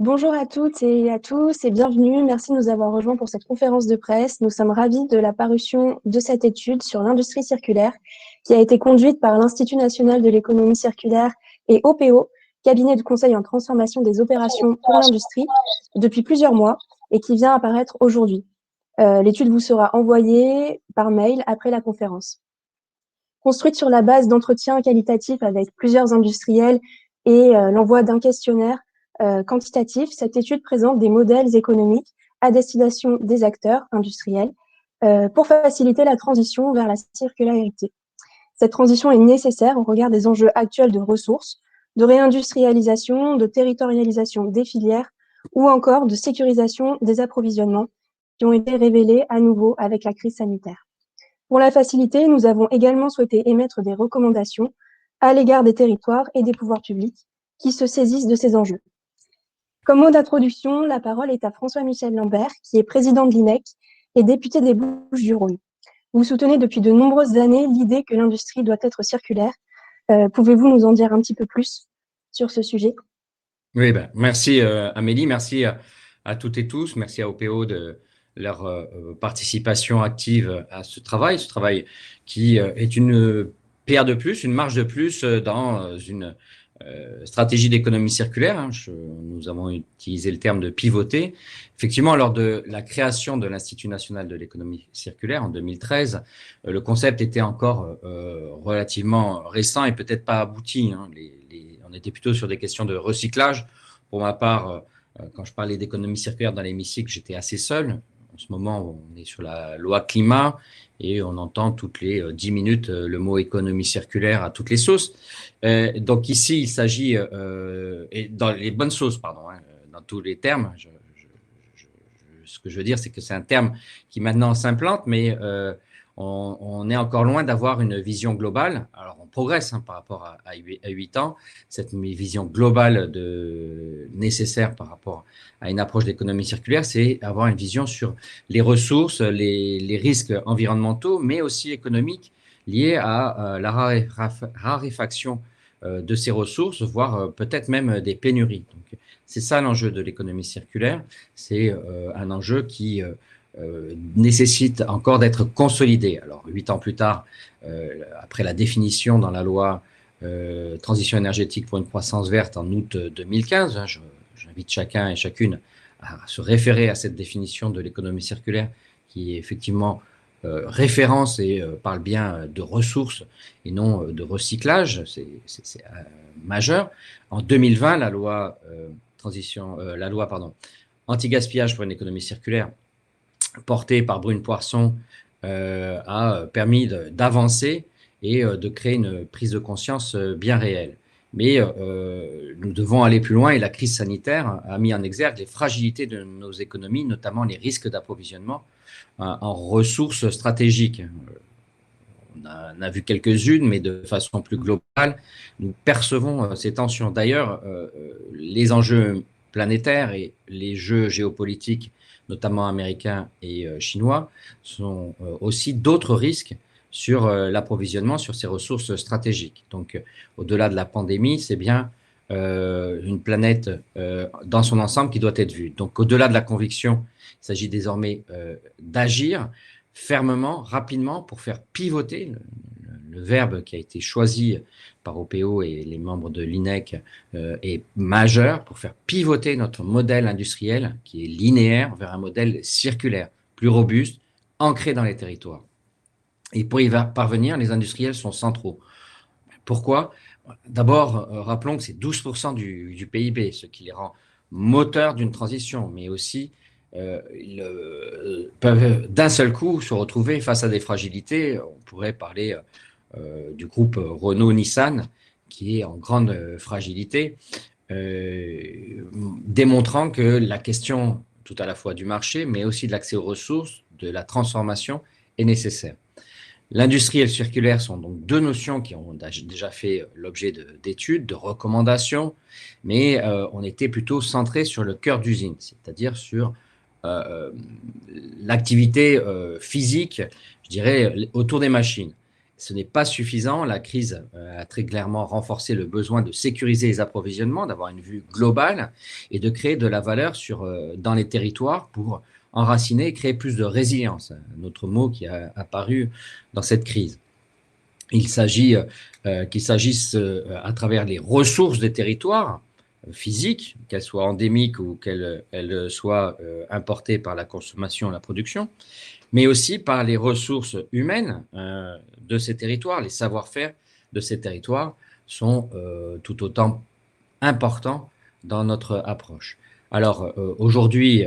Bonjour à toutes et à tous et bienvenue. Merci de nous avoir rejoints pour cette conférence de presse. Nous sommes ravis de la parution de cette étude sur l'industrie circulaire qui a été conduite par l'Institut national de l'économie circulaire et OPO, cabinet de conseil en transformation des opérations pour l'industrie, depuis plusieurs mois et qui vient apparaître aujourd'hui. L'étude vous sera envoyée par mail après la conférence. Construite sur la base d'entretiens qualitatifs avec plusieurs industriels et l'envoi d'un questionnaire quantitatif, cette étude présente des modèles économiques à destination des acteurs industriels pour faciliter la transition vers la circularité. Cette transition est nécessaire au regard des enjeux actuels de ressources, de réindustrialisation, de territorialisation des filières ou encore de sécurisation des approvisionnements qui ont été révélés à nouveau avec la crise sanitaire. Pour la faciliter, nous avons également souhaité émettre des recommandations à l'égard des territoires et des pouvoirs publics qui se saisissent de ces enjeux. Comme mot d'introduction, la parole est à François-Michel Lambert, qui est président de l'INEC et député des Bouches-du-Rhône. Vous soutenez depuis de nombreuses années l'idée que l'industrie doit être circulaire. Pouvez-vous nous en dire un petit peu plus sur ce sujet? Oui, merci Amélie, merci à toutes et tous, merci à OPO de leur participation active à ce travail qui est une pierre de plus, une marge de plus dans une stratégie d'économie circulaire. Nous avons utilisé le terme de pivoter. Effectivement, lors de la création de l'Institut national de l'économie circulaire en 2013, le concept était encore relativement récent et peut-être pas abouti. On était plutôt sur des questions de recyclage. Pour ma part, quand je parlais d'économie circulaire dans l'hémicycle, j'étais assez seul. En ce moment, on est sur la loi climat et on entend toutes les 10 minutes le mot économie circulaire à toutes les sauces. Donc ici, il s'agit, et dans les bonnes sauces, pardon, dans tous les termes, ce que je veux dire, c'est que c'est un terme qui maintenant s'implante, mais on est encore loin d'avoir une vision globale. Alors, on progresse par rapport à 8 ans, cette vision globale nécessaire par rapport à une approche d'économie circulaire, c'est avoir une vision sur les ressources, les risques environnementaux, mais aussi économiques liés à la raréfaction de ces ressources, voire peut-être même des pénuries. Donc, c'est ça l'enjeu de l'économie circulaire. C'est un enjeu qui nécessite encore d'être consolidé. Alors, 8 ans plus tard, après la définition dans la loi transition énergétique pour une croissance verte en août 2015, j'invite chacun et chacune à se référer à cette définition de l'économie circulaire qui est effectivement référence et parle bien de ressources et non de recyclage, c'est majeur. En 2020, la loi anti-gaspillage pour une économie circulaire portée par Brune Poirson a permis d'avancer et de créer une prise de conscience bien réelle. Mais nous devons aller plus loin et la crise sanitaire a mis en exergue les fragilités de nos économies, notamment les risques d'approvisionnement en ressources stratégiques. On a vu quelques-unes, mais de façon plus globale, nous percevons ces tensions. D'ailleurs, les enjeux planétaires et les jeux géopolitiques, notamment américains et chinois, sont aussi d'autres risques sur l'approvisionnement, sur ces ressources stratégiques. Donc, au-delà de la pandémie, c'est bien une planète dans son ensemble qui doit être vue. Donc, au-delà de la conviction, il s'agit désormais d'agir fermement, rapidement, pour faire pivoter le verbe qui a été choisi par OPO et les membres de l'INEC est majeur pour faire pivoter notre modèle industriel qui est linéaire vers un modèle circulaire, plus robuste, ancré dans les territoires. Et pour y parvenir, les industriels sont centraux. Pourquoi? D'abord, rappelons que c'est 12% du PIB, ce qui les rend moteurs d'une transition, mais aussi ils peuvent d'un seul coup se retrouver face à des fragilités. On pourrait parler du groupe Renault-Nissan, qui est en grande fragilité, démontrant que la question tout à la fois du marché, mais aussi de l'accès aux ressources, de la transformation est nécessaire. L'industrie et le circulaire sont donc deux notions qui ont déjà fait l'objet d'études, de recommandations, mais on était plutôt centré sur le cœur d'usine, c'est-à-dire sur l'activité physique, je dirais, autour des machines. ce n'est pas suffisant. La crise a très clairement renforcé le besoin de sécuriser les approvisionnements, d'avoir une vue globale et de créer de la valeur dans les territoires pour enraciner et créer plus de résilience, un autre mot qui a apparu dans cette crise. Il s'agit qu'il s'agisse à travers les ressources des territoires physiques, qu'elles soient endémiques ou qu'elles soient importées par la consommation et la production, mais aussi par les ressources humaines de ces territoires. Les savoir-faire de ces territoires sont tout autant importants dans notre approche. Alors aujourd'hui,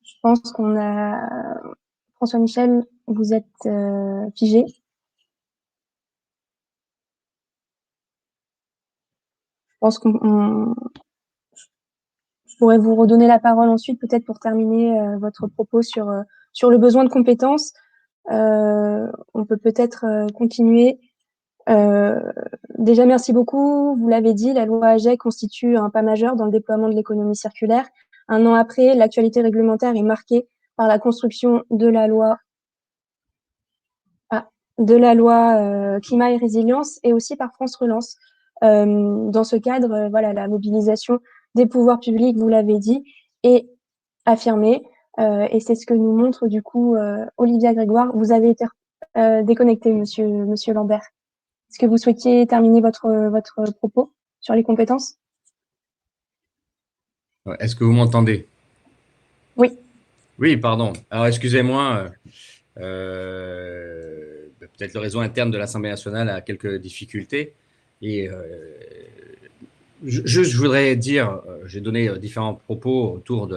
Je pense qu'on a François Michel, vous êtes figé. Je pense qu'on je pourrais vous redonner la parole ensuite, peut-être pour terminer votre propos sur le besoin de compétences. On peut peut-être continuer. Déjà, merci beaucoup. Vous l'avez dit, la loi AGEC constitue un pas majeur dans le déploiement de l'économie circulaire. Un an après, l'actualité réglementaire est marquée par la construction de la loi climat et résilience et aussi par France Relance. Dans ce cadre, voilà, la mobilisation des pouvoirs publics, vous l'avez dit, est affirmée. Et c'est ce que nous montre du coup Olivia Grégoire. Vous avez été déconnecté, monsieur Lambert. Est-ce que vous souhaitiez terminer votre propos sur les compétences? est-ce que vous m'entendez? Oui. Oui, pardon. Alors, excusez-moi, peut-être le réseau interne de l'Assemblée nationale a quelques difficultés. Et je voudrais dire, j'ai donné différents propos autour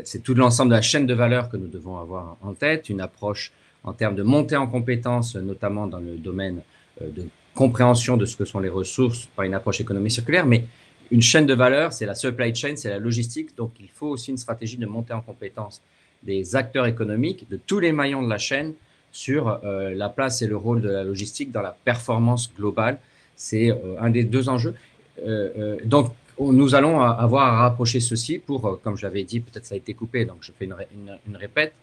c'est tout l'ensemble de la chaîne de valeur que nous devons avoir en tête, une approche en termes de montée en compétences, notamment dans le domaine de compréhension de ce que sont les ressources par une approche économie circulaire, mais une chaîne de valeur, c'est la supply chain, c'est la logistique, donc il faut aussi une stratégie de montée en compétences des acteurs économiques, de tous les maillons de la chaîne sur la place et le rôle de la logistique dans la performance globale. C'est un des deux enjeux. Donc, nous allons avoir à rapprocher ceci pour, comme je l'avais dit, peut-être ça a été coupé, donc je fais une répète,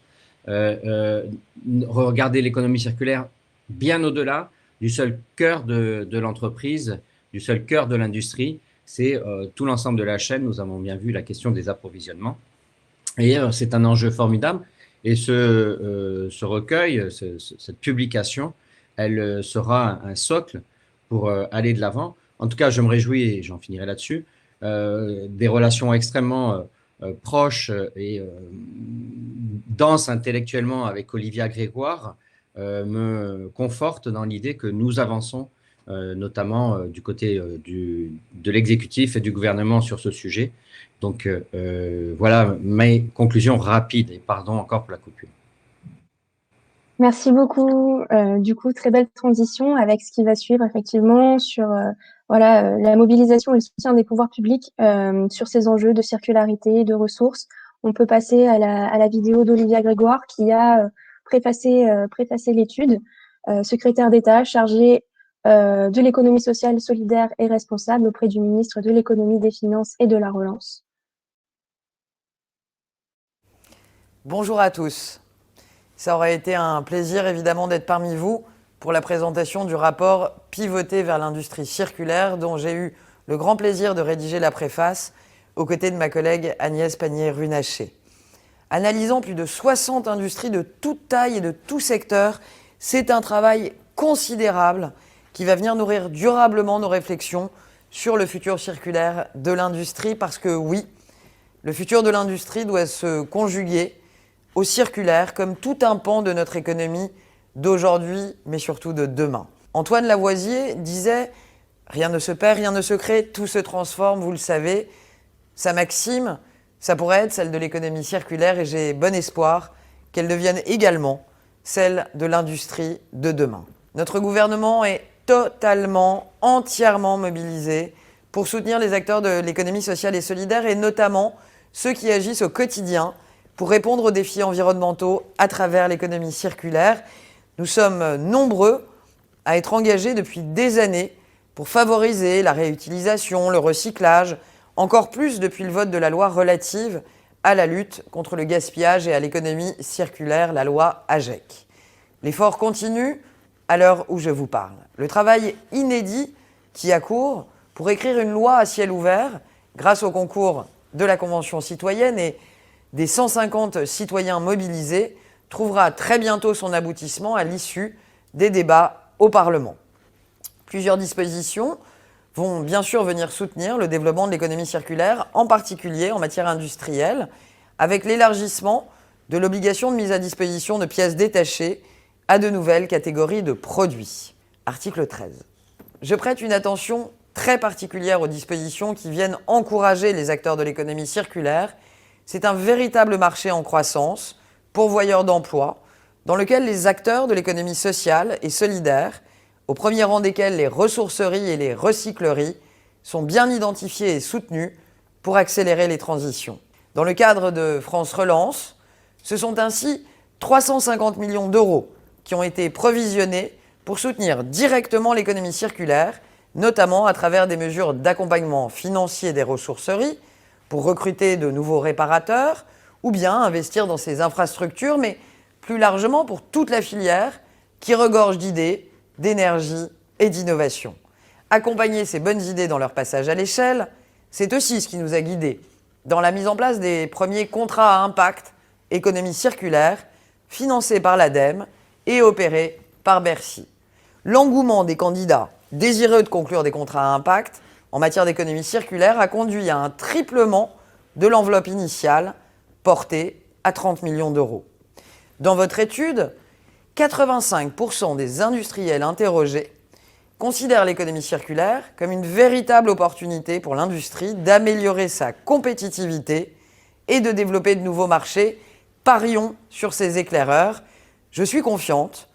regarder l'économie circulaire bien au-delà du seul cœur de l'entreprise, du seul cœur de l'industrie. C'est tout l'ensemble de la chaîne. Nous avons bien vu la question des approvisionnements. Et c'est un enjeu formidable. Et ce recueil, cette publication, elle sera un socle pour aller de l'avant. En tout cas, je me réjouis, et j'en finirai là-dessus, des relations extrêmement proches et denses intellectuellement avec Olivia Grégoire me conforte dans l'idée que nous avançons, notamment du côté de l'exécutif et du gouvernement sur ce sujet. Donc voilà mes conclusions rapides et pardon encore pour la coupure. Merci beaucoup. Du coup, très belle transition avec ce qui va suivre effectivement sur la mobilisation et le soutien des pouvoirs publics sur ces enjeux de circularité, de ressources. On peut passer à la vidéo d'Olivia Grégoire qui a préfacé l'étude, secrétaire d'État chargée de l'économie sociale, solidaire et responsable auprès du ministre de l'économie, des finances et de la relance. Bonjour à tous. Ça aurait été un plaisir évidemment d'être parmi vous pour la présentation du rapport Pivoter vers l'industrie circulaire dont j'ai eu le grand plaisir de rédiger la préface aux côtés de ma collègue Agnès Pannier-Runacher. Analysant plus de 60 industries de toute taille et de tout secteur, c'est un travail considérable qui va venir nourrir durablement nos réflexions sur le futur circulaire de l'industrie parce que oui, le futur de l'industrie doit se conjuguer au circulaire comme tout un pan de notre économie d'aujourd'hui, mais surtout de demain. Antoine Lavoisier disait « Rien ne se perd, rien ne se crée, tout se transforme, vous le savez ». Sa maxime, ça pourrait être celle de l'économie circulaire et j'ai bon espoir qu'elle devienne également celle de l'industrie de demain. Notre gouvernement est totalement, entièrement mobilisé pour soutenir les acteurs de l'économie sociale et solidaire et notamment ceux qui agissent au quotidien pour répondre aux défis environnementaux à travers l'économie circulaire. Nous sommes nombreux à être engagés depuis des années pour favoriser la réutilisation, le recyclage, encore plus depuis le vote de la loi relative à la lutte contre le gaspillage et à l'économie circulaire, la loi AGEC. L'effort continue à l'heure où je vous parle. Le travail inédit qui a cours pour écrire une loi à ciel ouvert, grâce au concours de la Convention citoyenne et des 150 citoyens mobilisés, trouvera très bientôt son aboutissement à l'issue des débats au Parlement. Plusieurs dispositions vont bien sûr venir soutenir le développement de l'économie circulaire, en particulier en matière industrielle, avec l'élargissement de l'obligation de mise à disposition de pièces détachées à de nouvelles catégories de produits. Article 13. Je prête une attention très particulière aux dispositions qui viennent encourager les acteurs de l'économie circulaire. C'est un véritable marché en croissance, pourvoyeur d'emplois, dans lequel les acteurs de l'économie sociale et solidaire, au premier rang desquels les ressourceries et les recycleries, sont bien identifiés et soutenus pour accélérer les transitions. Dans le cadre de France Relance, ce sont ainsi 350 millions d'euros qui ont été provisionnés pour soutenir directement l'économie circulaire, notamment à travers des mesures d'accompagnement financier des ressourceries, pour recruter de nouveaux réparateurs, ou bien investir dans ces infrastructures, mais plus largement pour toute la filière qui regorge d'idées, d'énergie et d'innovation. Accompagner ces bonnes idées dans leur passage à l'échelle, c'est aussi ce qui nous a guidés dans la mise en place des premiers contrats à impact économie circulaire, financés par l'ADEME et opérés par Bercy. L'engouement des candidats désireux de conclure des contrats à impact en matière d'économie circulaire a conduit à un triplement de l'enveloppe initiale portée à 30 millions d'euros. Dans votre étude, 85% des industriels interrogés considèrent l'économie circulaire comme une véritable opportunité pour l'industrie d'améliorer sa compétitivité et de développer de nouveaux marchés. Parions sur ces éclaireurs. Je suis confiante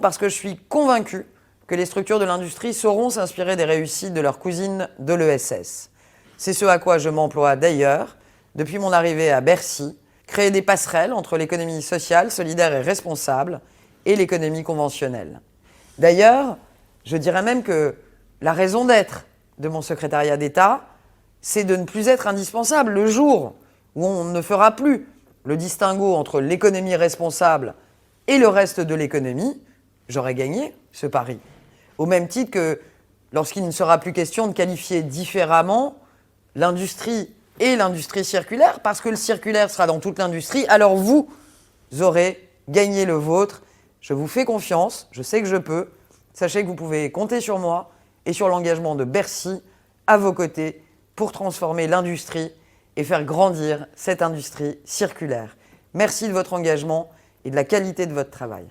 parce que je suis convaincue que les structures de l'industrie sauront s'inspirer des réussites de leurs cousines de l'ESS. C'est ce à quoi je m'emploie d'ailleurs depuis mon arrivée à Bercy, créer des passerelles entre l'économie sociale, solidaire et responsable et l'économie conventionnelle. D'ailleurs, je dirais même que la raison d'être de mon secrétariat d'État, c'est de ne plus être indispensable le jour où on ne fera plus le distinguo entre l'économie responsable et le reste de l'économie. J'aurais gagné ce pari. Au même titre que lorsqu'il ne sera plus question de qualifier différemment l'industrie et l'industrie circulaire, parce que le circulaire sera dans toute l'industrie, alors vous aurez gagné le vôtre. Je vous fais confiance, je sais que je peux. Sachez que vous pouvez compter sur moi et sur l'engagement de Bercy à vos côtés pour transformer l'industrie et faire grandir cette industrie circulaire. Merci de votre engagement et de la qualité de votre travail.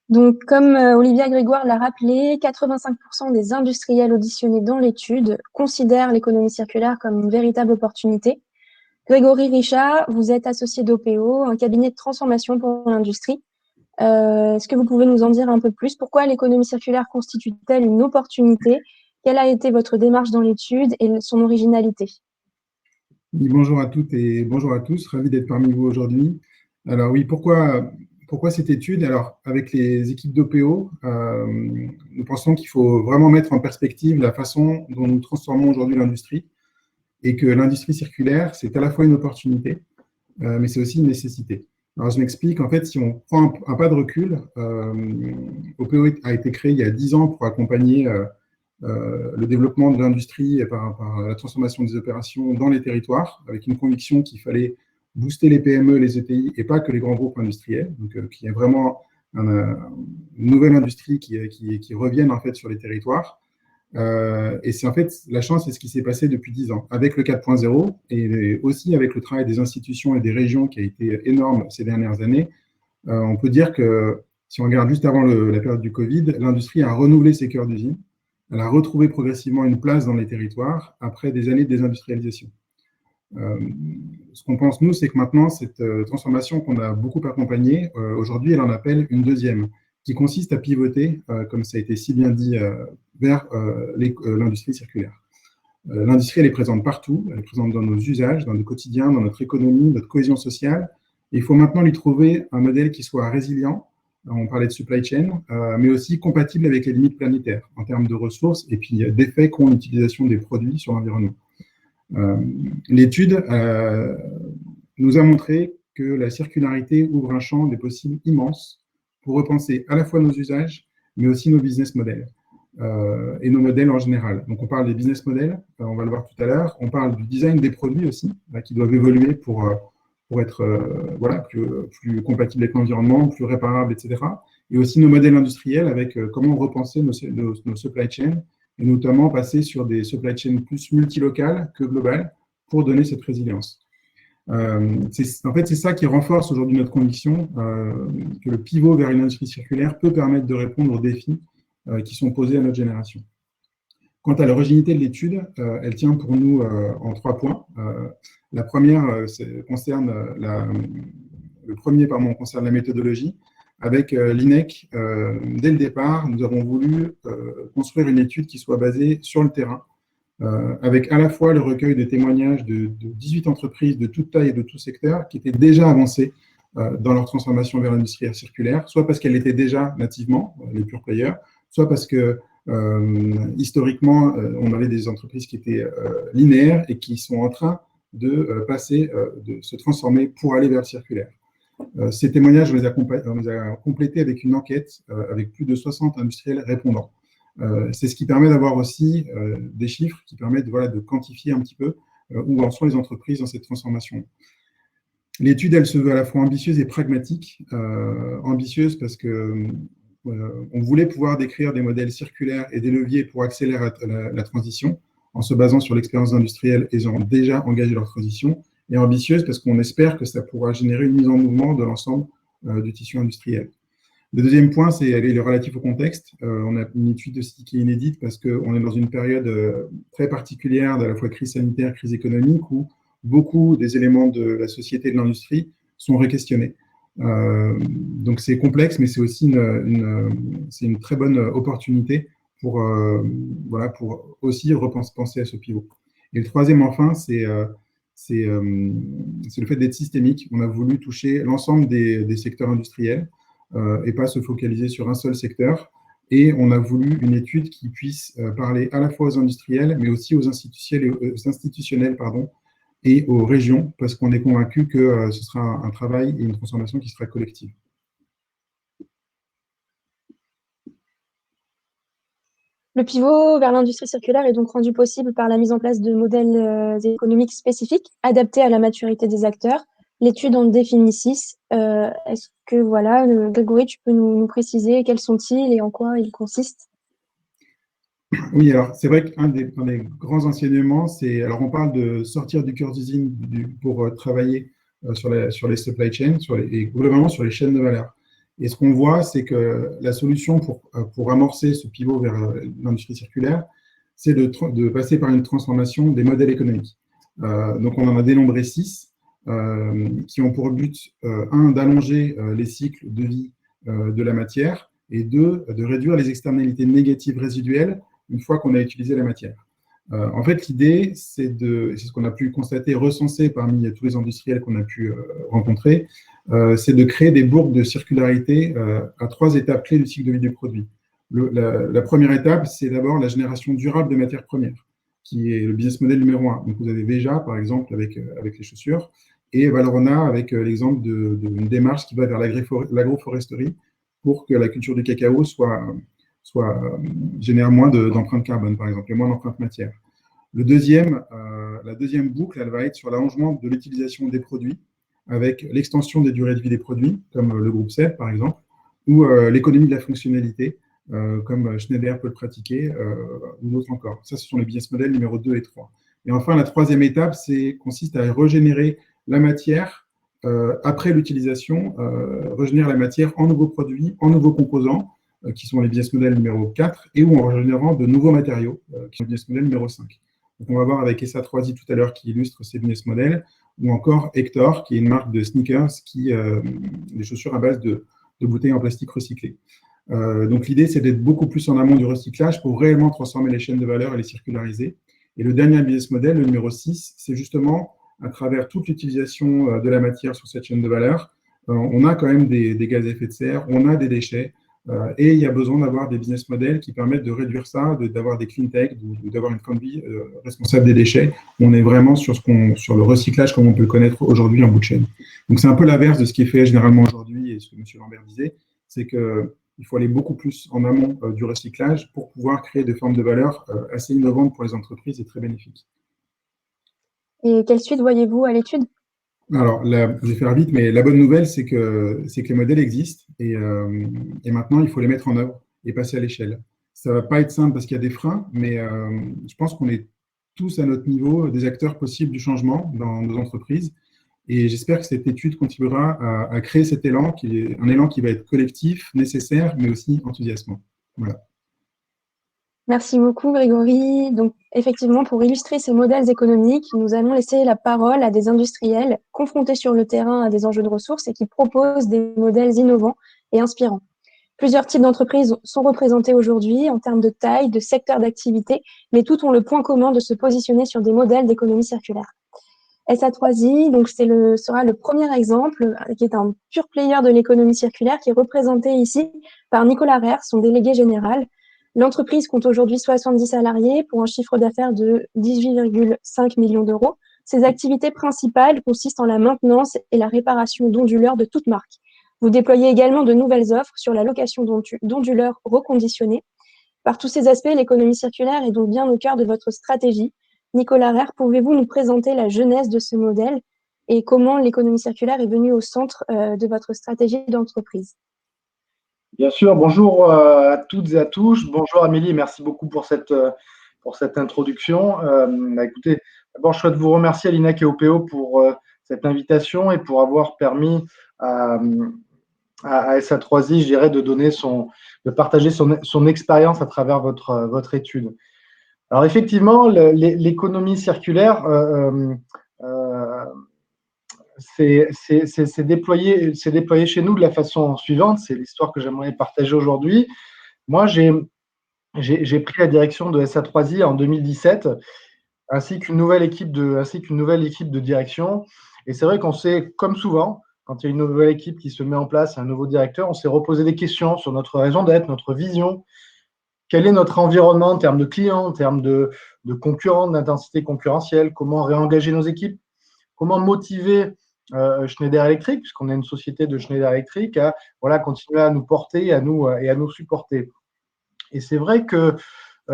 Donc, comme Olivia Grégoire l'a rappelé, 85% des industriels auditionnés dans l'étude considèrent l'économie circulaire comme une véritable opportunité. Grégory Richat, vous êtes associé d'OPEO, un cabinet de transformation pour l'industrie. Est-ce que vous pouvez nous en dire un peu plus? Pourquoi l'économie circulaire constitue-t-elle une opportunité? Quelle a été votre démarche dans l'étude et son originalité? Oui, bonjour à toutes et bonjour à tous, ravi d'être parmi vous aujourd'hui. Alors oui, pourquoi cette étude? Alors, avec les équipes d'OPEO, nous pensons qu'il faut vraiment mettre en perspective la façon dont nous transformons aujourd'hui l'industrie et que l'industrie circulaire, c'est à la fois une opportunité, mais c'est aussi une nécessité. Alors, je m'explique. En fait, si on prend un pas de recul, OPEO a été créé il y a 10 ans pour accompagner le développement de l'industrie par la transformation des opérations dans les territoires, avec une conviction qu'il fallait booster les PME, les ETI et pas que les grands groupes industriels, donc qu'il y ait vraiment une nouvelle industrie qui revienne en fait sur les territoires. Et c'est en fait la chance, c'est ce qui s'est passé depuis 10 ans, avec le 4.0 et aussi avec le travail des institutions et des régions qui a été énorme ces dernières années. on peut dire que si on regarde juste avant la période du Covid, l'industrie a renouvelé ses cœurs d'usine. Elle a retrouvé progressivement une place dans les territoires après des années de désindustrialisation. Ce qu'on pense, nous, c'est que maintenant, cette transformation qu'on a beaucoup accompagnée, aujourd'hui, elle en appelle une deuxième, qui consiste à pivoter, comme ça a été si bien dit, vers l'industrie circulaire. L'industrie, elle est présente partout, elle est présente dans nos usages, dans nos quotidiens, dans notre économie, notre cohésion sociale. Et il faut maintenant lui trouver un modèle qui soit résilient, on parlait de supply chain, mais aussi compatible avec les limites planétaires en termes de ressources et puis d'effets qu'ont l'utilisation des produits sur l'environnement. L'étude nous a montré que la circularité ouvre un champ des possibles immenses pour repenser à la fois nos usages, mais aussi nos business models et nos modèles en général. Donc, on parle des business models, on va le voir tout à l'heure. On parle du design des produits aussi, qui doivent évoluer pour être voilà, plus compatibles avec l'environnement, plus réparables, etc. Et aussi nos modèles industriels avec comment repenser nos supply chains et notamment passer sur des supply chains plus multilocales que globales pour donner cette résilience. En fait, c'est ça qui renforce aujourd'hui notre conviction que le pivot vers une industrie circulaire peut permettre de répondre aux défis qui sont posés à notre génération. Quant à l'originalité de l'étude, elle tient pour nous en 3 points. La première concerne concerne la méthodologie. Avec l'INEC, dès le départ, nous avons voulu construire une étude qui soit basée sur le terrain, avec à la fois le recueil de témoignages de 18 entreprises de toute taille et de tout secteur qui étaient déjà avancées dans leur transformation vers l'industrie circulaire, soit parce qu'elles l'étaient déjà nativement, les pure players, soit parce que historiquement, on avait des entreprises qui étaient linéaires et qui sont en train de de se transformer pour aller vers le circulaire. Ces témoignages, on les a complétés avec une enquête avec plus de 60 industriels répondants. C'est ce qui permet d'avoir aussi des chiffres qui permettent de quantifier un petit peu où en sont les entreprises dans cette transformation. L'étude, elle se veut à la fois ambitieuse et pragmatique. Ambitieuse parce que on voulait pouvoir décrire des modèles circulaires et des leviers pour accélérer la transition en se basant sur l'expérience d'industriels ayant déjà engagé leur transition, et ambitieuse parce qu'on espère que ça pourra générer une mise en mouvement de l'ensemble du tissu industriel. Le deuxième point, c'est le relatif au contexte. On a une étude aussi qui est inédite parce qu'on est dans une période très particulière de la fois crise sanitaire, crise économique, où beaucoup des éléments de la société et de l'industrie sont re-questionnés. Donc c'est complexe, mais c'est aussi une très bonne opportunité pour aussi penser à ce pivot. Et le troisième, enfin, c'est le fait d'être systémique. On a voulu toucher l'ensemble des secteurs industriels et pas se focaliser sur un seul secteur. Et on a voulu une étude qui puisse parler à la fois aux industriels, mais aussi aux institutionnels et aux régions, parce qu'on est convaincu que ce sera un travail et une transformation qui sera collective. Le pivot vers l'industrie circulaire est donc rendu possible par la mise en place de modèles économiques spécifiques, adaptés à la maturité des acteurs. L'étude en définit 6. Est-ce que, Grégory, tu peux nous préciser quels sont-ils et en quoi ils consistent? Oui, alors c'est vrai qu'un des grands enseignements, alors on parle de sortir du cœur d'usine pour travailler sur les supply chains et globalement sur les chaînes de valeur. Et ce qu'on voit, c'est que la solution pour amorcer ce pivot vers l'industrie circulaire, c'est de passer par une transformation des modèles économiques. Donc on en a dénombré 6 qui ont pour but, 1, d'allonger les cycles de vie de la matière, et 2, de réduire les externalités négatives résiduelles une fois qu'on a utilisé la matière. En fait, l'idée, c'est ce qu'on a pu constater, recenser parmi tous les industriels qu'on a pu rencontrer, c'est de créer des boucles de circularité à 3 étapes clés du cycle de vie du produit. La première étape, c'est d'abord la génération durable de matières premières, qui est le business model numéro 1. Donc, vous avez Veja, par exemple, avec les chaussures, et Valrhona avec l'exemple d'une démarche qui va vers l'agroforesterie pour que la culture du cacao génère moins d'empreintes carbone, par exemple, et moins d'empreintes matière. La deuxième boucle, elle va être sur l'allongement de l'utilisation des produits, avec l'extension des durées de vie des produits, comme le groupe SEB, par exemple, ou l'économie de la fonctionnalité, comme Schneider peut le pratiquer, ou d'autres encore. Ça, ce sont les business models numéro 2 et 3. Et enfin, la troisième étape consiste à régénérer la matière après l'utilisation, régénérer la matière en nouveaux produits, en nouveaux composants, qui sont les business models numéro 4, et ou en régénérant de nouveaux matériaux, qui sont le business model numéro 5. Donc, on va voir avec SA3i tout à l'heure qui illustre ces business models, ou encore Hector, qui est une marque de sneakers, des chaussures à base de bouteilles en plastique recyclées. Donc, l'idée, c'est d'être beaucoup plus en amont du recyclage pour réellement transformer les chaînes de valeur et les circulariser. Et le dernier business model, le numéro 6, c'est justement, à travers toute l'utilisation de la matière sur cette chaîne de valeur, on a quand même des gaz à effet de serre, on a des déchets, et il y a besoin d'avoir des business models qui permettent de réduire ça, d'avoir des clean tech, d'avoir une fin de vie responsable des déchets. On est vraiment sur le recyclage comme on peut le connaître aujourd'hui en bout de chaîne. Donc, c'est un peu l'inverse de ce qui est fait généralement aujourd'hui, et ce que M. Lambert disait, c'est qu'il faut aller beaucoup plus en amont du recyclage pour pouvoir créer des formes de valeur assez innovantes pour les entreprises et très bénéfiques. Et quelle suite voyez-vous à l'étude? Alors, je vais faire vite, mais la bonne nouvelle, c'est que les modèles existent et maintenant, il faut les mettre en œuvre et passer à l'échelle. Ça ne va pas être simple parce qu'il y a des freins, mais je pense qu'on est tous à notre niveau des acteurs possibles du changement dans nos entreprises. Et j'espère que cette étude contribuera à créer cet élan, un élan qui va être collectif, nécessaire, mais aussi enthousiasmant. Voilà. Merci beaucoup, Grégory. Donc, effectivement, pour illustrer ces modèles économiques, nous allons laisser la parole à des industriels confrontés sur le terrain à des enjeux de ressources et qui proposent des modèles innovants et inspirants. Plusieurs types d'entreprises sont représentés aujourd'hui en termes de taille, de secteur d'activité, mais toutes ont le point commun de se positionner sur des modèles d'économie circulaire. SA3i, donc sera le premier exemple, qui est un pur player de l'économie circulaire, qui est représenté ici par Nicolas Reyre, son délégué général. L'entreprise compte aujourd'hui 70 salariés pour un chiffre d'affaires de 18,5 millions d'euros. Ses activités principales consistent en la maintenance et la réparation d'onduleurs de toute marque. Vous déployez également de nouvelles offres sur la location d'onduleurs reconditionnés. Par tous ces aspects, l'économie circulaire est donc bien au cœur de votre stratégie. Nicolas Reyre, pouvez-vous nous présenter la genèse de ce modèle et comment l'économie circulaire est venue au centre de votre stratégie d'entreprise? Bien sûr, bonjour à toutes et à tous. Bonjour Amélie, merci beaucoup pour cette introduction. Écoutez, d'abord, je souhaite vous remercier à l'INAC et au PO pour cette invitation et pour avoir permis à SA3i, je dirais, de partager son expérience à travers votre étude. Alors effectivement, l'économie circulaire c'est déployé chez nous de la façon suivante. C'est l'histoire que j'aimerais partager aujourd'hui. Moi, j'ai pris la direction de SA3i en 2017, ainsi qu'une nouvelle équipe de direction. Et c'est vrai qu'on s'est, comme souvent, quand il y a une nouvelle équipe qui se met en place, un nouveau directeur, on s'est reposé des questions sur notre raison d'être, notre vision. Quel est notre environnement en termes de clients, en termes de concurrents, d'intensité concurrentielle? Comment réengager nos équipes? Comment motiver Schneider Electric, puisqu'on est une société de Schneider Electric, à continuer à nous porter et à nous supporter. Et c'est vrai que,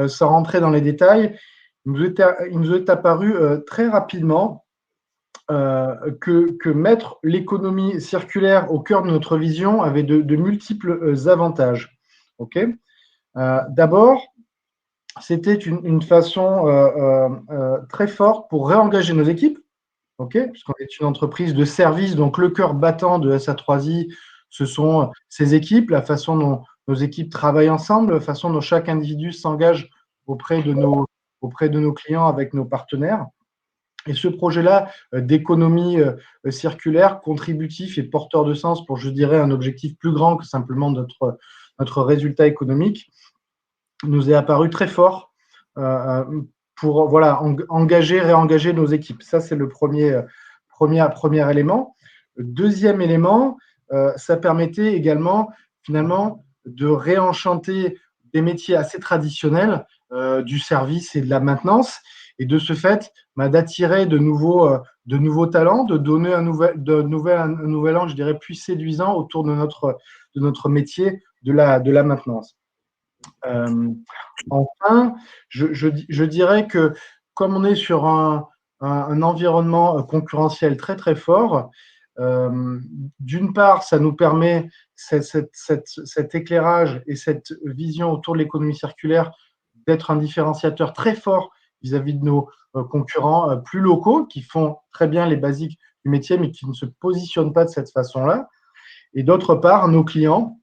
sans rentrer dans les détails, il nous est apparu très rapidement que mettre l'économie circulaire au cœur de notre vision avait de multiples avantages. Okay. D'abord, c'était une façon très forte pour réengager nos équipes. Okay, puisqu'on est une entreprise de service, donc le cœur battant de SA3i, ce sont ces équipes, la façon dont nos équipes travaillent ensemble, la façon dont chaque individu s'engage auprès de nos clients avec nos partenaires. Et ce projet-là d'économie circulaire, contributif et porteur de sens pour, je dirais, un objectif plus grand que simplement notre résultat économique, nous est apparu très fort pour engager, réengager nos équipes. Ça, c'est le premier élément. Le deuxième élément, ça permettait également, finalement, de réenchanter des métiers assez traditionnels du service et de la maintenance, et de ce fait, d'attirer de nouveaux talents, de donner un nouvel an, je dirais, plus séduisant autour de notre métier de la maintenance. Enfin, je dirais que comme on est sur un environnement concurrentiel très très fort, d'une part, ça nous permet cet éclairage et cette vision autour de l'économie circulaire d'être un différenciateur très fort vis-à-vis de nos concurrents plus locaux qui font très bien les basiques du métier, mais qui ne se positionnent pas de cette façon-là. Et d'autre part, nos clients,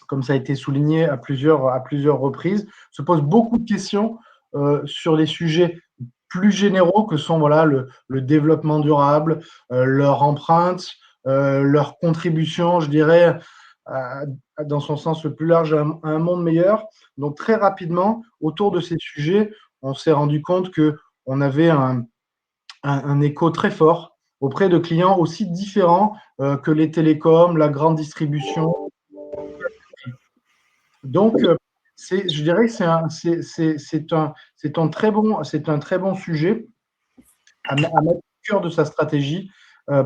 comme ça a été souligné à plusieurs reprises, se posent beaucoup de questions sur les sujets plus généraux que sont voilà, le développement durable, leur empreinte, leur contribution, je dirais, dans son sens le plus large, à un monde meilleur. Donc très rapidement, autour de ces sujets, on s'est rendu compte qu'on avait un écho très fort auprès de clients aussi différents que les télécoms, la grande distribution. Donc, je dirais que c'est un très bon sujet à mettre au cœur de sa stratégie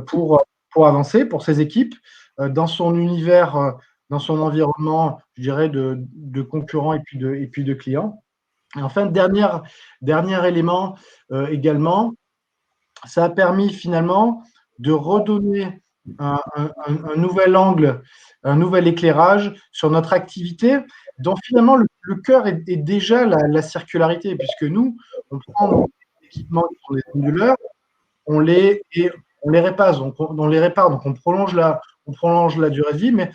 pour avancer, pour ses équipes, dans son univers, dans son environnement, je dirais, de concurrents et puis de clients. Et enfin, dernier élément également, ça a permis finalement de redonner un nouvel angle, un nouvel éclairage sur notre activité, dont finalement le cœur est déjà la circularité, puisque nous, on prend nos équipements qui sont des onduleurs, on les répare, donc on prolonge la durée de vie, mais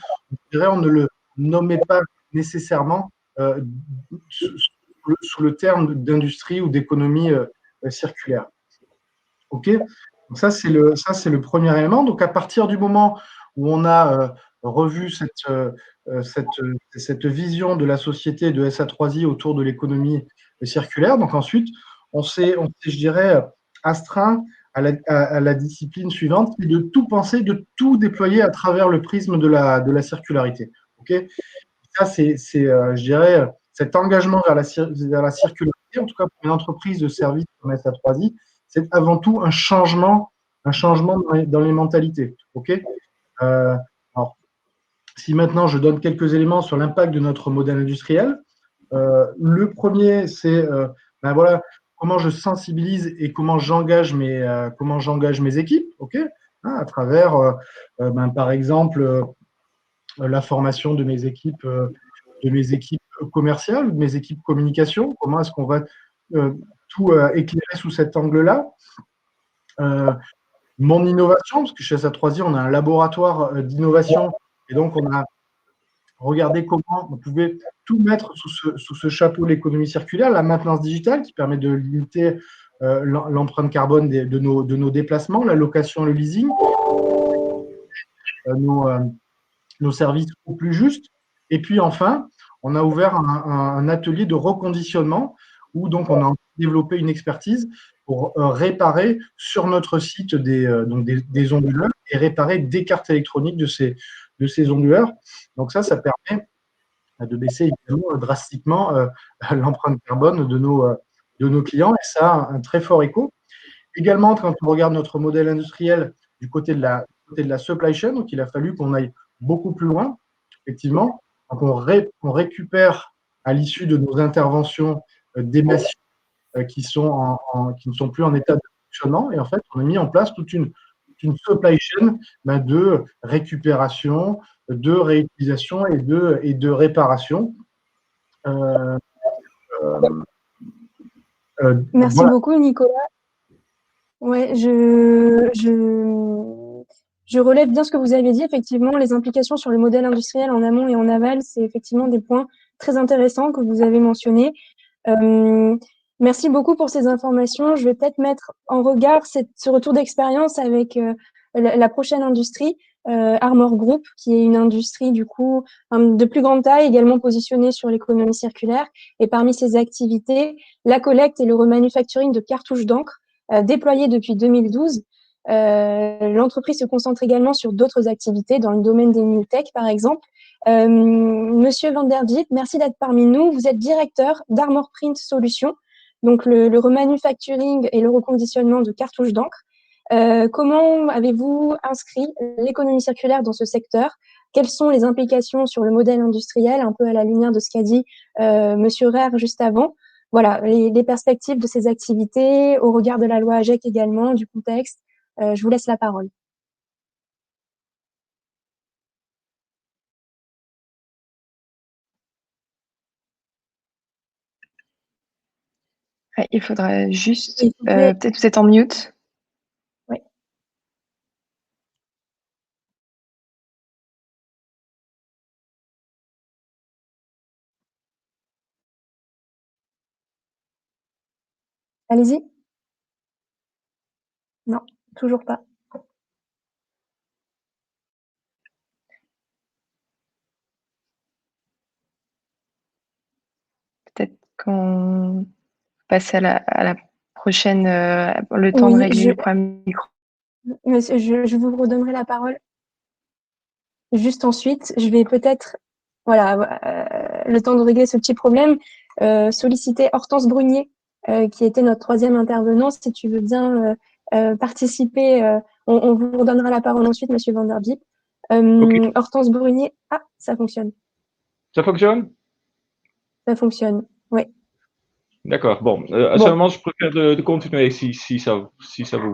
on ne le nommait pas nécessairement sous le terme d'industrie ou d'économie circulaire. OK. Donc ça, c'est le premier élément. Donc, à partir du moment où on a revu cette vision de la société de SA3I autour de l'économie circulaire, donc ensuite, on s'est, je dirais, astreint à la discipline suivante, qui est de tout penser, de tout déployer à travers le prisme de la circularité. OK. Ça, c'est, je dirais, cet engagement vers la circularité, en tout cas pour une entreprise de service comme SA3I, c'est avant tout un changement dans les mentalités. OK. Alors, si maintenant je donne quelques éléments sur l'impact de notre modèle industriel, le premier, c'est voilà, comment je sensibilise et comment j'engage mes équipes, OK, hein, à travers, par exemple, la formation de mes équipes commerciales, de mes équipes communication. Comment est-ce qu'on va tout éclairer sous cet angle-là? Mon innovation, parce que chez SA3I, on a un laboratoire d'innovation, et donc on a regardé comment on pouvait tout mettre sous ce chapeau de l'économie circulaire, la maintenance digitale qui permet de limiter l'empreinte carbone de nos déplacements, la location, le leasing, nos services au plus juste. Et puis enfin, on a ouvert un atelier de reconditionnement où donc on a développé une expertise pour réparer sur notre site des onduleurs et réparer des cartes électroniques de ces onduleurs. Donc ça permet de baisser évidemment drastiquement l'empreinte carbone de nos clients, et ça a un très fort écho. Également, quand on regarde notre modèle industriel du côté de la supply chain, donc il a fallu qu'on aille beaucoup plus loin, effectivement. Donc on récupère à l'issue de nos interventions des machines qui ne sont plus en état de fonctionnement, et en fait, on a mis en place toute une supply chain de récupération, de réutilisation et de réparation. Merci voilà. beaucoup, Nicolas. Ouais, je relève bien ce que vous avez dit. Effectivement, les implications sur le modèle industriel en amont et en aval, c'est effectivement des points très intéressants que vous avez mentionnés. Merci beaucoup pour ces informations. Je vais peut-être mettre en regard ce retour d'expérience avec la prochaine industrie, Armor Group, qui est une industrie du coup de plus grande taille, également positionnée sur l'économie circulaire. Et parmi ses activités, la collecte et le remanufacturing de cartouches d'encre, déployées depuis 2012. L'entreprise se concentre également sur d'autres activités dans le domaine des new tech, par exemple. Monsieur Van der Diep, merci d'être parmi nous. Vous êtes directeur d'Armor Print Solutions, donc le remanufacturing et le reconditionnement de cartouches d'encre. Comment avez-vous inscrit l'économie circulaire dans ce secteur? Quelles sont les implications sur le modèle industriel, un peu à la lumière de ce qu'a dit Monsieur Rère juste avant? Voilà, les perspectives de ces activités au regard de la loi AGEC également, du contexte. Je vous laisse la parole. Ouais, il faudra juste… peut-être vous êtes en mute. Oui. Allez-y. Non, toujours pas. Peut-être qu'on passe à la prochaine, le temps de Oui, régler le problème micro. monsieur, je vous redonnerai la parole juste ensuite. Je vais peut-être, voilà, le temps de régler ce petit problème, solliciter Hortense Brunier, qui était notre troisième intervenant. Si tu veux bien participer, on vous redonnera la parole ensuite, monsieur Van der Biep. Ok, Hortense Brunier, ah, ça fonctionne. ça fonctionne? Ça fonctionne, oui. D'accord. Bon, à ce Bon, moment, je préfère de continuer si ça vous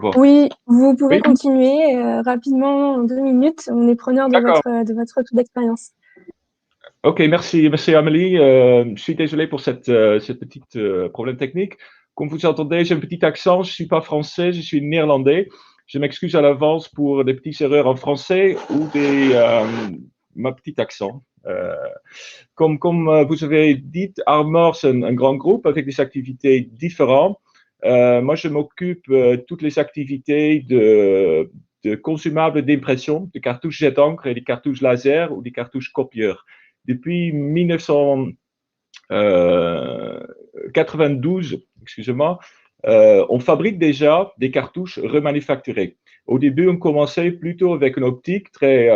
va. oui, vous pouvez Oui? continuer rapidement en 2 minutes. On est preneur de D'accord. votre retour d'expérience. Ok, merci Amélie. Je suis désolé pour cette petite problème technique. Comme vous entendez, j'ai un petit accent. Je suis pas français, je suis néerlandais. Je m'excuse à l'avance pour des petites erreurs en français ou ma petite accent. Comme vous avez dit, Armor, c'est un grand groupe avec des activités différentes. Moi, je m'occupe de toutes les activités de consumables d'impression, de cartouches jet d'encre et des cartouches laser ou des cartouches copieurs. Depuis 1992, excusez-moi, on fabrique déjà des cartouches remanufacturées. Au début, on commençait plutôt avec une optique très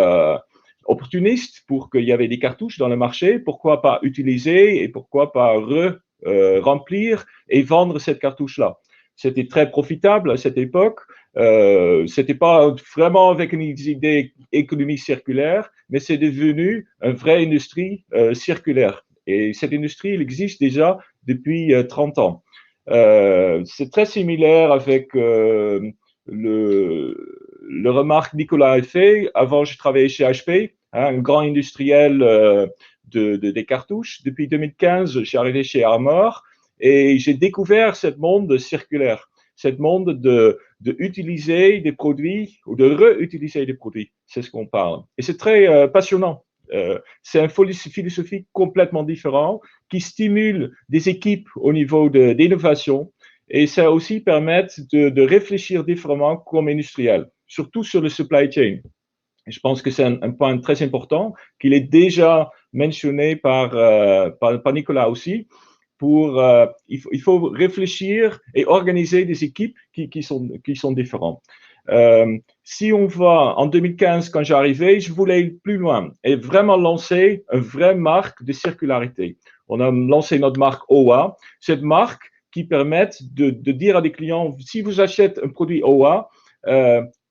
opportuniste pour qu'il y avait des cartouches dans le marché. Pourquoi pas utiliser et pourquoi pas remplir et vendre cette cartouche-là. C'était très profitable à cette époque. C'était pas vraiment avec une idée économie circulaire, mais c'est devenu une vraie industrie circulaire. Et cette industrie, elle existe déjà depuis 30 ans. C'est très similaire avec le remarque que Nicolas a fait. Avant, je travaillais chez HP, hein, un grand industriel des cartouches. Depuis 2015, je suis arrivé chez Armor et j'ai découvert ce monde circulaire, ce monde de utiliser des produits ou de réutiliser des produits. C'est ce qu'on parle. Et c'est très passionnant. C'est une philosophie complètement différente qui stimule des équipes au niveau d'innovation et ça aussi permet de réfléchir différemment comme industriel, surtout sur le supply chain. Et je pense que c'est un point très important qu'il est déjà mentionné par Nicolas aussi. Il faut réfléchir et organiser des équipes qui sont différentes. Si on va en 2015, quand j'arrivais, je voulais aller plus loin et vraiment lancer une vraie marque de circularité. On a lancé notre marque OA, cette marque qui permet de dire à des clients, si vous achetez un produit OA,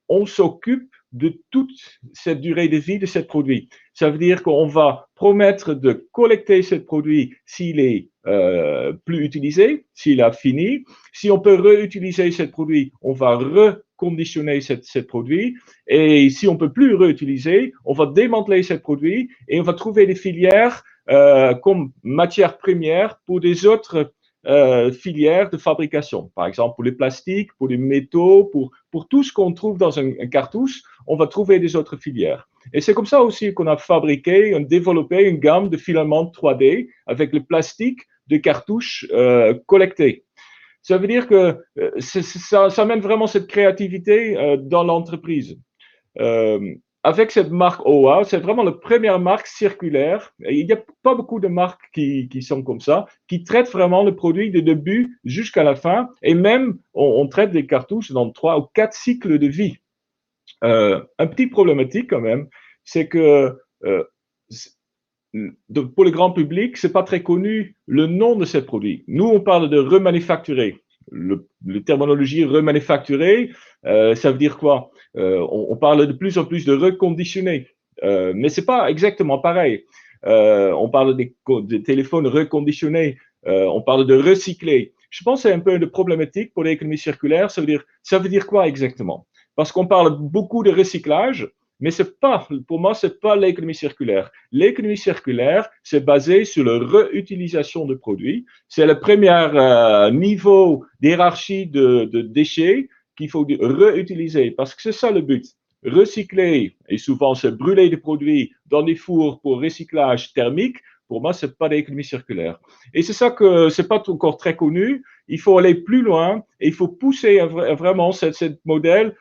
on s'occupe de toute cette durée de vie de ce produit. Ça veut dire qu'on va promettre de collecter ce produit s'il est plus utilisé, s'il a fini. Si on peut réutiliser ce produit, on va reconditionner ce produit. Et si on peut plus réutiliser, on va démanteler ce produit et on va trouver des filières comme matière première pour des autres filières de fabrication. Par exemple, pour les plastiques, pour les métaux, pour tout ce qu'on trouve dans un cartouche, on va trouver des autres filières. Et c'est comme ça aussi qu'on a fabriqué, développé une gamme de filaments 3D avec le plastique de cartouches collectées. Ça veut dire que ça amène vraiment cette créativité dans l'entreprise. Avec cette marque OA, c'est vraiment la première marque circulaire. Et il n'y a pas beaucoup de marques qui sont comme ça, qui traitent vraiment le produit du début jusqu'à la fin. Et même, on traite les cartouches dans 3 ou 4 cycles de vie. Un petit problématique quand même, c'est que pour le grand public, c'est pas très connu le nom de ces produits. Nous, on parle de remanufacturer. Le terminologie remanufacturer, ça veut dire quoi? On parle de plus en plus de reconditionner, mais c'est pas exactement pareil. On parle des téléphones reconditionnés, on parle de recycler. Je pense que c'est un peu une problématique pour l'économie circulaire. Ça veut dire quoi exactement? Parce qu'on parle beaucoup de recyclage, mais c'est pas, pour moi, c'est pas l'économie circulaire. L'économie circulaire, c'est basé sur la réutilisation de produits. C'est le premier niveau d'hierarchie de déchets qu'il faut réutiliser, parce que c'est ça le but. Recycler, et souvent c'est brûler des produits dans des fours pour recyclage thermique. Pour moi, c'est pas l'économie circulaire. Et c'est ça que c'est pas encore très connu. il faut aller plus loin et il faut pousser vraiment cette modèle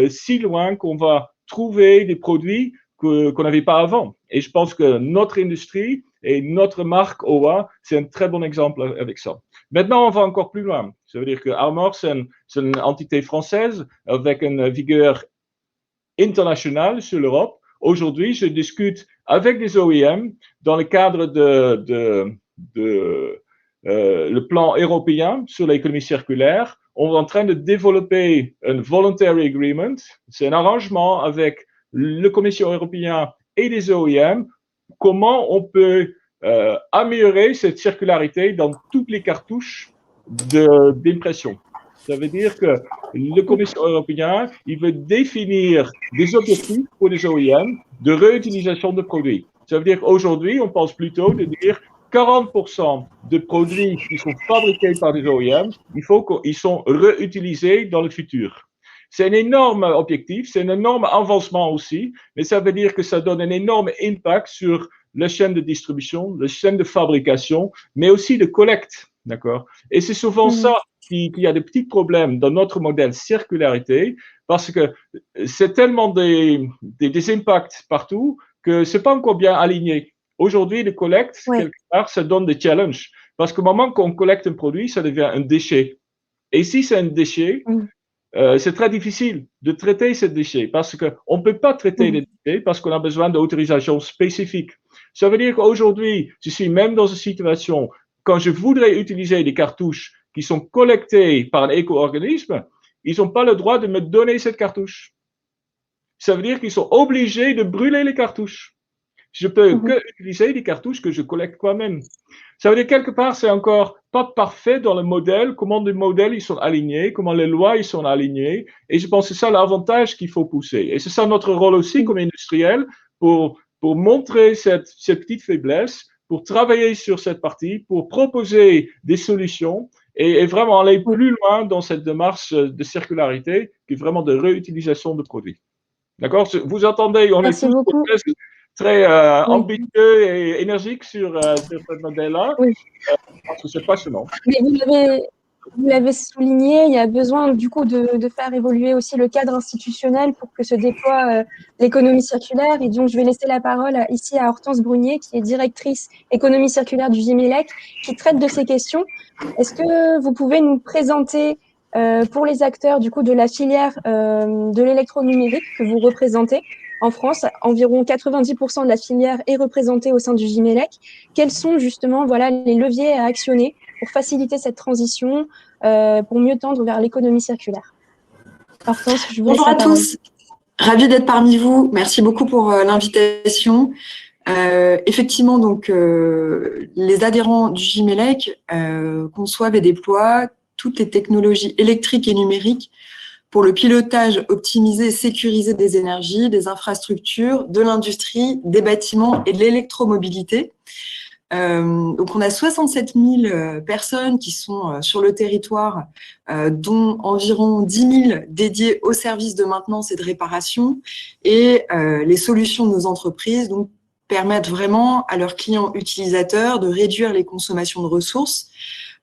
si loin qu'on va trouver des produits qu'on n'avait pas avant. Et je pense que notre industrie et notre marque OA, c'est un très bon exemple avec ça. Maintenant, on va encore plus loin. Ça veut dire que Armor, c'est une entité française avec une vigueur internationale sur l'Europe. Aujourd'hui, je discute avec des OEM dans le cadre le plan européen sur l'économie circulaire. On est en train de développer un voluntary agreement. C'est un arrangement avec la Commission européenne et les OEM. Comment on peut améliorer cette circularité dans toutes les cartouches d'impression. Ça veut dire que la Commission européenne, il veut définir des objectifs pour les OEM de réutilisation de produits. Ça veut dire qu'aujourd'hui, on pense plutôt de dire 40% de produits qui sont fabriqués par des OEM, il faut qu'ils soient réutilisés dans le futur. C'est un énorme objectif, c'est un énorme avancement aussi, mais ça veut dire que ça donne un énorme impact sur la chaîne de distribution, la chaîne de fabrication, mais aussi de collecte, d'accord? Et c'est souvent ça qu'il y a des petits problèmes dans notre modèle circularité, parce que c'est tellement des impacts partout que c'est pas encore bien aligné. Aujourd'hui, le collecte, quelque part, ça donne des challenges, parce qu'au moment qu'on collecte un produit, ça devient un déchet. Et si c'est un déchet, c'est très difficile de traiter ces déchets parce qu'on ne peut pas traiter les déchets parce qu'on a besoin d'autorisation spécifique. Ça veut dire qu'aujourd'hui, je suis même dans une situation, quand je voudrais utiliser des cartouches qui sont collectées par un éco-organisme, ils n'ont pas le droit de me donner cette cartouche. Ça veut dire qu'ils sont obligés de brûler les cartouches. Je peux que utiliser des cartouches que je collecte moi-même. Ça veut dire quelque part, c'est encore pas parfait dans le modèle, comment les modèles ils sont alignés, comment les lois ils sont alignées. Et je pense que c'est ça l'avantage qu'il faut pousser. Et c'est ça notre rôle aussi comme industriel pour montrer cette petite faiblesse, pour travailler sur cette partie, pour proposer des solutions et vraiment aller plus loin dans cette démarche de circularité qui est vraiment de réutilisation de produits. D'accord? Vous entendez, on Merci est tous beaucoup. très ambitieux et énergiques sur ce modèle-là, parce que c'est passionnant. Mais vous l'avez souligné, il y a besoin du coup de faire évoluer aussi le cadre institutionnel pour que se déploie l'économie circulaire. Et donc, je vais laisser la parole ici à Hortense Brunier, qui est directrice économie circulaire du Gimélec, qui traite de ces questions. Est-ce que vous pouvez nous présenter pour les acteurs du coup de la filière de l'électronumérique que vous représentez en France, environ 90% de la filière est représentée au sein du Gimélec. Quels sont justement les leviers à actionner pour faciliter cette transition, pour mieux tendre vers l'économie circulaire? Hortense, je vous laisse la parole. Bonjour à tous, ravie d'être parmi vous. Merci beaucoup pour l'invitation. Effectivement, donc, les adhérents du Gimélec conçoivent et déploient toutes les technologies électriques et numériques pour le pilotage optimisé et sécurisé des énergies, des infrastructures, de l'industrie, des bâtiments et de l'électromobilité. Donc, on a 67 000 personnes qui sont sur le territoire, dont environ 10 000 dédiées aux services de maintenance et de réparation. Et les solutions de nos entreprises donc, permettent vraiment à leurs clients utilisateurs de réduire les consommations de ressources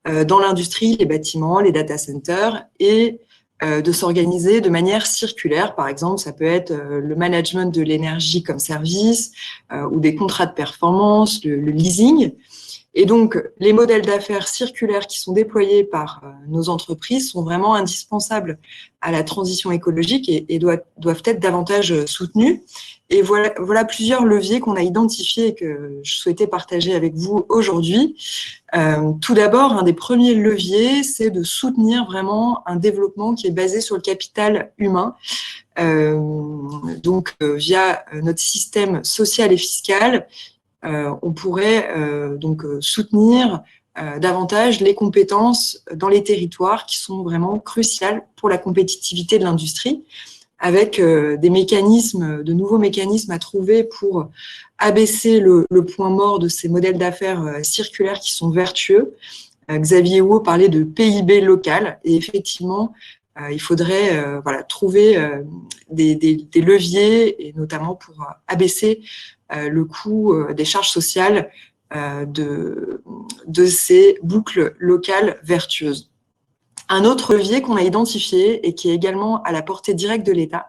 dans l'industrie, les bâtiments, les data centers et de s'organiser de manière circulaire. Par exemple, ça peut être le management de l'énergie comme service ou des contrats de performance, le leasing. Et donc, les modèles d'affaires circulaires qui sont déployés par nos entreprises sont vraiment indispensables à la transition écologique et doivent être davantage soutenus. Et voilà plusieurs leviers qu'on a identifiés et que je souhaitais partager avec vous aujourd'hui. Tout d'abord, un des premiers leviers, c'est de soutenir vraiment un développement qui est basé sur le capital humain, via notre système social et fiscal. On pourrait donc soutenir davantage les compétences dans les territoires qui sont vraiment cruciales pour la compétitivité de l'industrie, avec de nouveaux mécanismes à trouver pour abaisser le point mort de ces modèles d'affaires circulaires qui sont vertueux. Xavier Huot parlait de PIB local et effectivement, il faudrait trouver des leviers et notamment pour abaisser le coût des charges sociales de ces boucles locales vertueuses. Un autre levier qu'on a identifié et qui est également à la portée directe de l'État,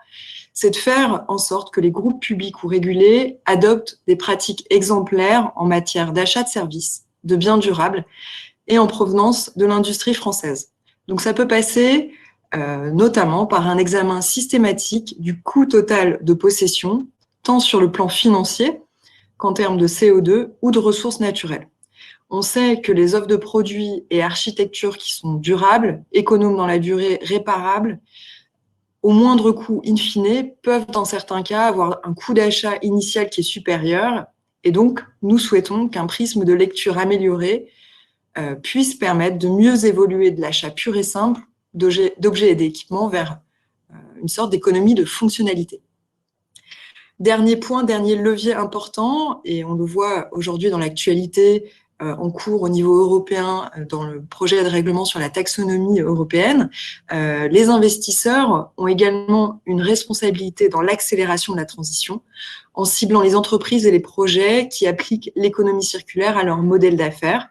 c'est de faire en sorte que les groupes publics ou régulés adoptent des pratiques exemplaires en matière d'achat de services, de biens durables et en provenance de l'industrie française. Donc ça peut passer notamment par un examen systématique du coût total de possession, tant sur le plan financier qu'en termes de CO2 ou de ressources naturelles. On sait que les offres de produits et architectures qui sont durables, économes dans la durée, réparables, au moindre coût in fine, peuvent dans certains cas avoir un coût d'achat initial qui est supérieur. Et donc, nous souhaitons qu'un prisme de lecture amélioré puisse permettre de mieux évoluer de l'achat pur et simple d'objets et d'équipements vers une sorte d'économie de fonctionnalité. Dernier point, dernier levier important, et on le voit aujourd'hui dans l'actualité en cours au niveau européen dans le projet de règlement sur la taxonomie européenne, les investisseurs ont également une responsabilité dans l'accélération de la transition en ciblant les entreprises et les projets qui appliquent l'économie circulaire à leur modèle d'affaires.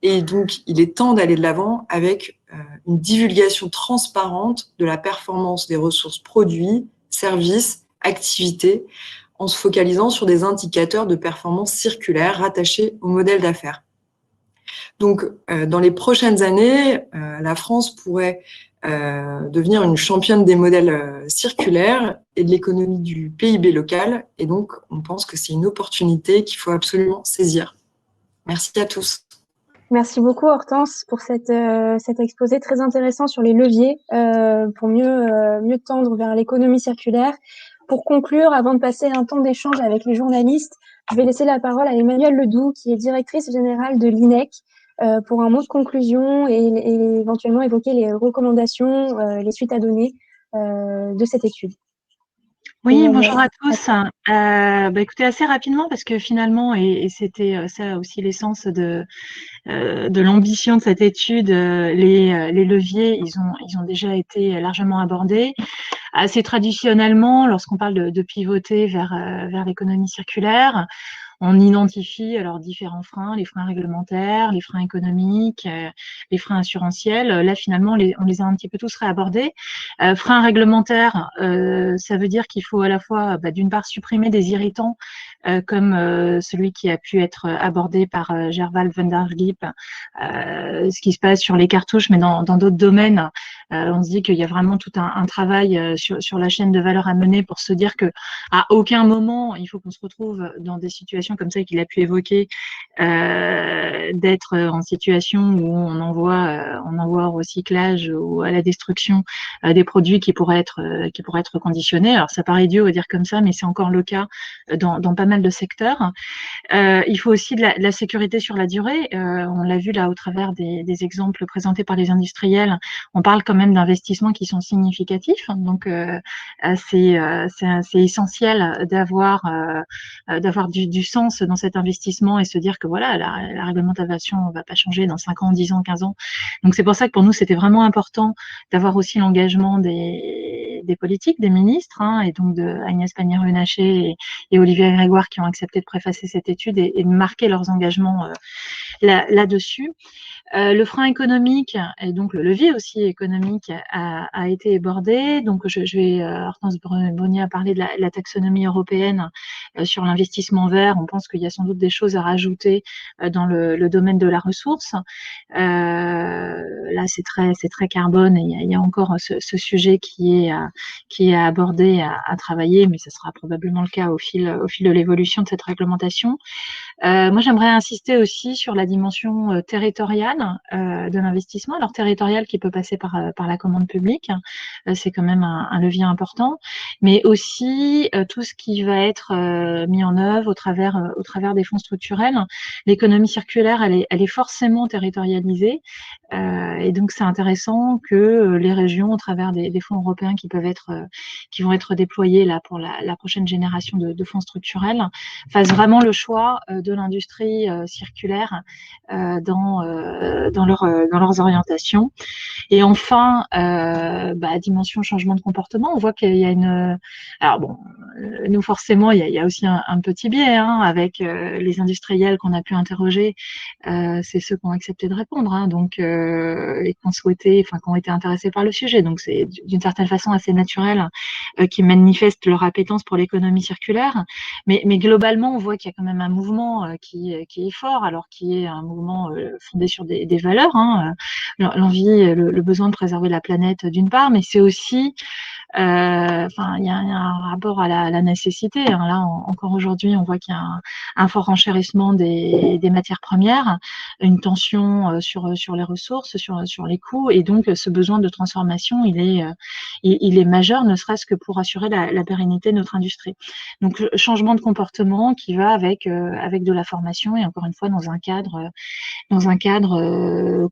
Et donc, il est temps d'aller de l'avant avec une divulgation transparente de la performance des ressources produits, services, activités, en se focalisant sur des indicateurs de performance circulaire rattachés au modèle d'affaires. Donc, dans les prochaines années, la France pourrait devenir une championne des modèles circulaires et de l'économie du PIB local. Et donc, on pense que c'est une opportunité qu'il faut absolument saisir. Merci à tous. Merci beaucoup Hortense pour cet exposé très intéressant sur les leviers pour mieux tendre vers l'économie circulaire. Pour conclure, avant de passer un temps d'échange avec les journalistes, je vais laisser la parole à Emmanuelle Ledoux, qui est directrice générale de l'INEC, pour un mot de conclusion et éventuellement évoquer les recommandations, les suites à donner de cette étude. Oui, bonjour à tous. Écoutez, assez rapidement, parce que finalement, et c'était ça aussi l'essence de l'ambition de cette étude, les leviers, ils ont déjà été largement abordés. Assez traditionnellement, lorsqu'on parle de pivoter vers l'économie circulaire, on identifie alors différents freins, les freins réglementaires, les freins économiques, les freins assurantiels. Là, finalement, on les a un petit peu tous réabordés. Freins réglementaires, ça veut dire qu'il faut à la fois, d'une part, supprimer des irritants comme celui qui a pu être abordé par Gerval van der Gliep, ce qui se passe sur les cartouches, mais dans d'autres domaines. On se dit qu'il y a vraiment tout un travail sur la chaîne de valeur à mener pour se dire que à aucun moment il faut qu'on se retrouve dans des situations comme ça qu'il a pu évoquer, d'être en situation où on envoie au recyclage ou à la destruction des produits qui pourraient être conditionnés. Alors ça paraît idiot à dire comme ça, mais c'est encore le cas dans pas mal de secteurs. Il faut aussi de la sécurité sur la durée. On l'a vu là au travers des exemples présentés par les industriels. On parle quand même d'investissements qui sont significatifs. Donc c'est essentiel d'avoir du sens dans cet investissement et se dire que voilà, la réglementation ne va pas changer dans 5 ans, 10 ans, 15 ans. Donc c'est pour ça que pour nous, c'était vraiment important d'avoir aussi l'engagement des politiques, des ministres, et donc de Agnès Pannier-Runacher et Olivier Grégoire qui ont accepté de préfacer cette étude et de marquer leurs engagements là-dessus. Le frein économique et donc le levier aussi économique a été abordé. Donc Hortense Brunier a parlé de la taxonomie européenne sur l'investissement vert. On pense qu'il y a sans doute des choses à rajouter dans le domaine de la ressource. Là, c'est très carbone et il y a encore ce sujet qui est abordé, à travailler, mais ce sera probablement le cas au fil de l'évolution de cette réglementation. Moi, j'aimerais insister aussi sur la dimension territoriale de l'investissement. Alors territorial qui peut passer par la commande publique, c'est quand même un levier important, mais aussi tout ce qui va être mis en œuvre au travers des fonds structurels. L'économie circulaire, elle est forcément territorialisée, et donc c'est intéressant que les régions, au travers des fonds européens qui vont être déployés là pour la prochaine génération de fonds structurels, fassent vraiment le choix de l'industrie circulaire dans dans leurs orientations. Et enfin, dimension changement de comportement, on voit qu'il y a alors bon, nous forcément, il y a aussi un petit biais avec les industriels qu'on a pu interroger. C'est ceux qui ont accepté de répondre, donc et qui ont souhaité, qui ont été intéressés par le sujet. Donc c'est d'une certaine façon assez naturel qui manifestent leur appétence pour l'économie circulaire. Mais globalement, on voit qu'il y a quand même un mouvement qui est fort, alors qui est un mouvement fondé sur des valeurs, l'envie, le besoin de préserver la planète d'une part, mais c'est aussi il y a un rapport à la nécessité. Là, encore aujourd'hui, on voit qu'il y a un fort renchérissement des matières premières, une tension sur les ressources, sur les coûts, et donc ce besoin de transformation, il est majeur, ne serait-ce que pour assurer la pérennité de notre industrie. Donc, changement de comportement qui va avec de la formation, et encore une fois dans un cadre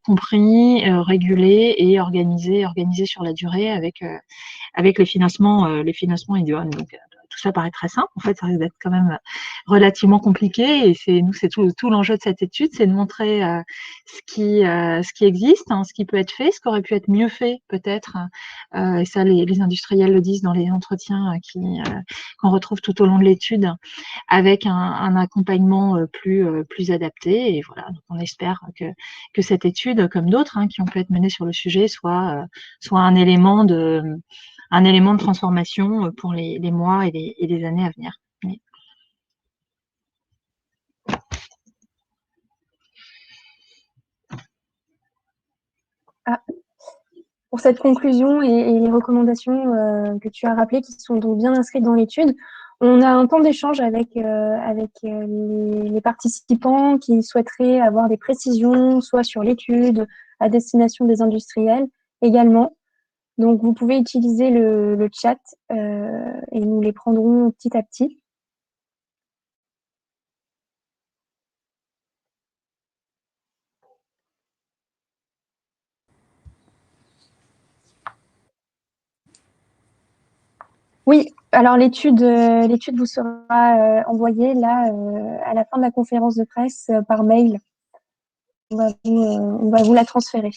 compris, régulé et organisé sur la durée avec les financements idoines. Donc, tout ça paraît très simple. En fait, ça risque d'être quand même relativement compliqué. Et c'est tout l'enjeu de cette étude, c'est de montrer ce qui existe, ce qui peut être fait, ce qui aurait pu être mieux fait peut-être. Et ça, les industriels le disent dans les entretiens qu'on retrouve tout au long de l'étude, avec un accompagnement plus adapté. Et voilà, donc on espère que cette étude, comme d'autres qui ont pu être menées sur le sujet, soit un élément de transformation pour les mois et les années à venir. Oui. Pour cette conclusion et les recommandations que tu as rappelées, qui sont donc bien inscrites dans l'étude, on a un temps d'échange avec les participants qui souhaiteraient avoir des précisions, soit sur l'étude à destination des industriels également. Donc, vous pouvez utiliser le chat et nous les prendrons petit à petit. Oui, alors l'étude vous sera envoyée là à la fin de la conférence de presse par mail. On va vous la transférer.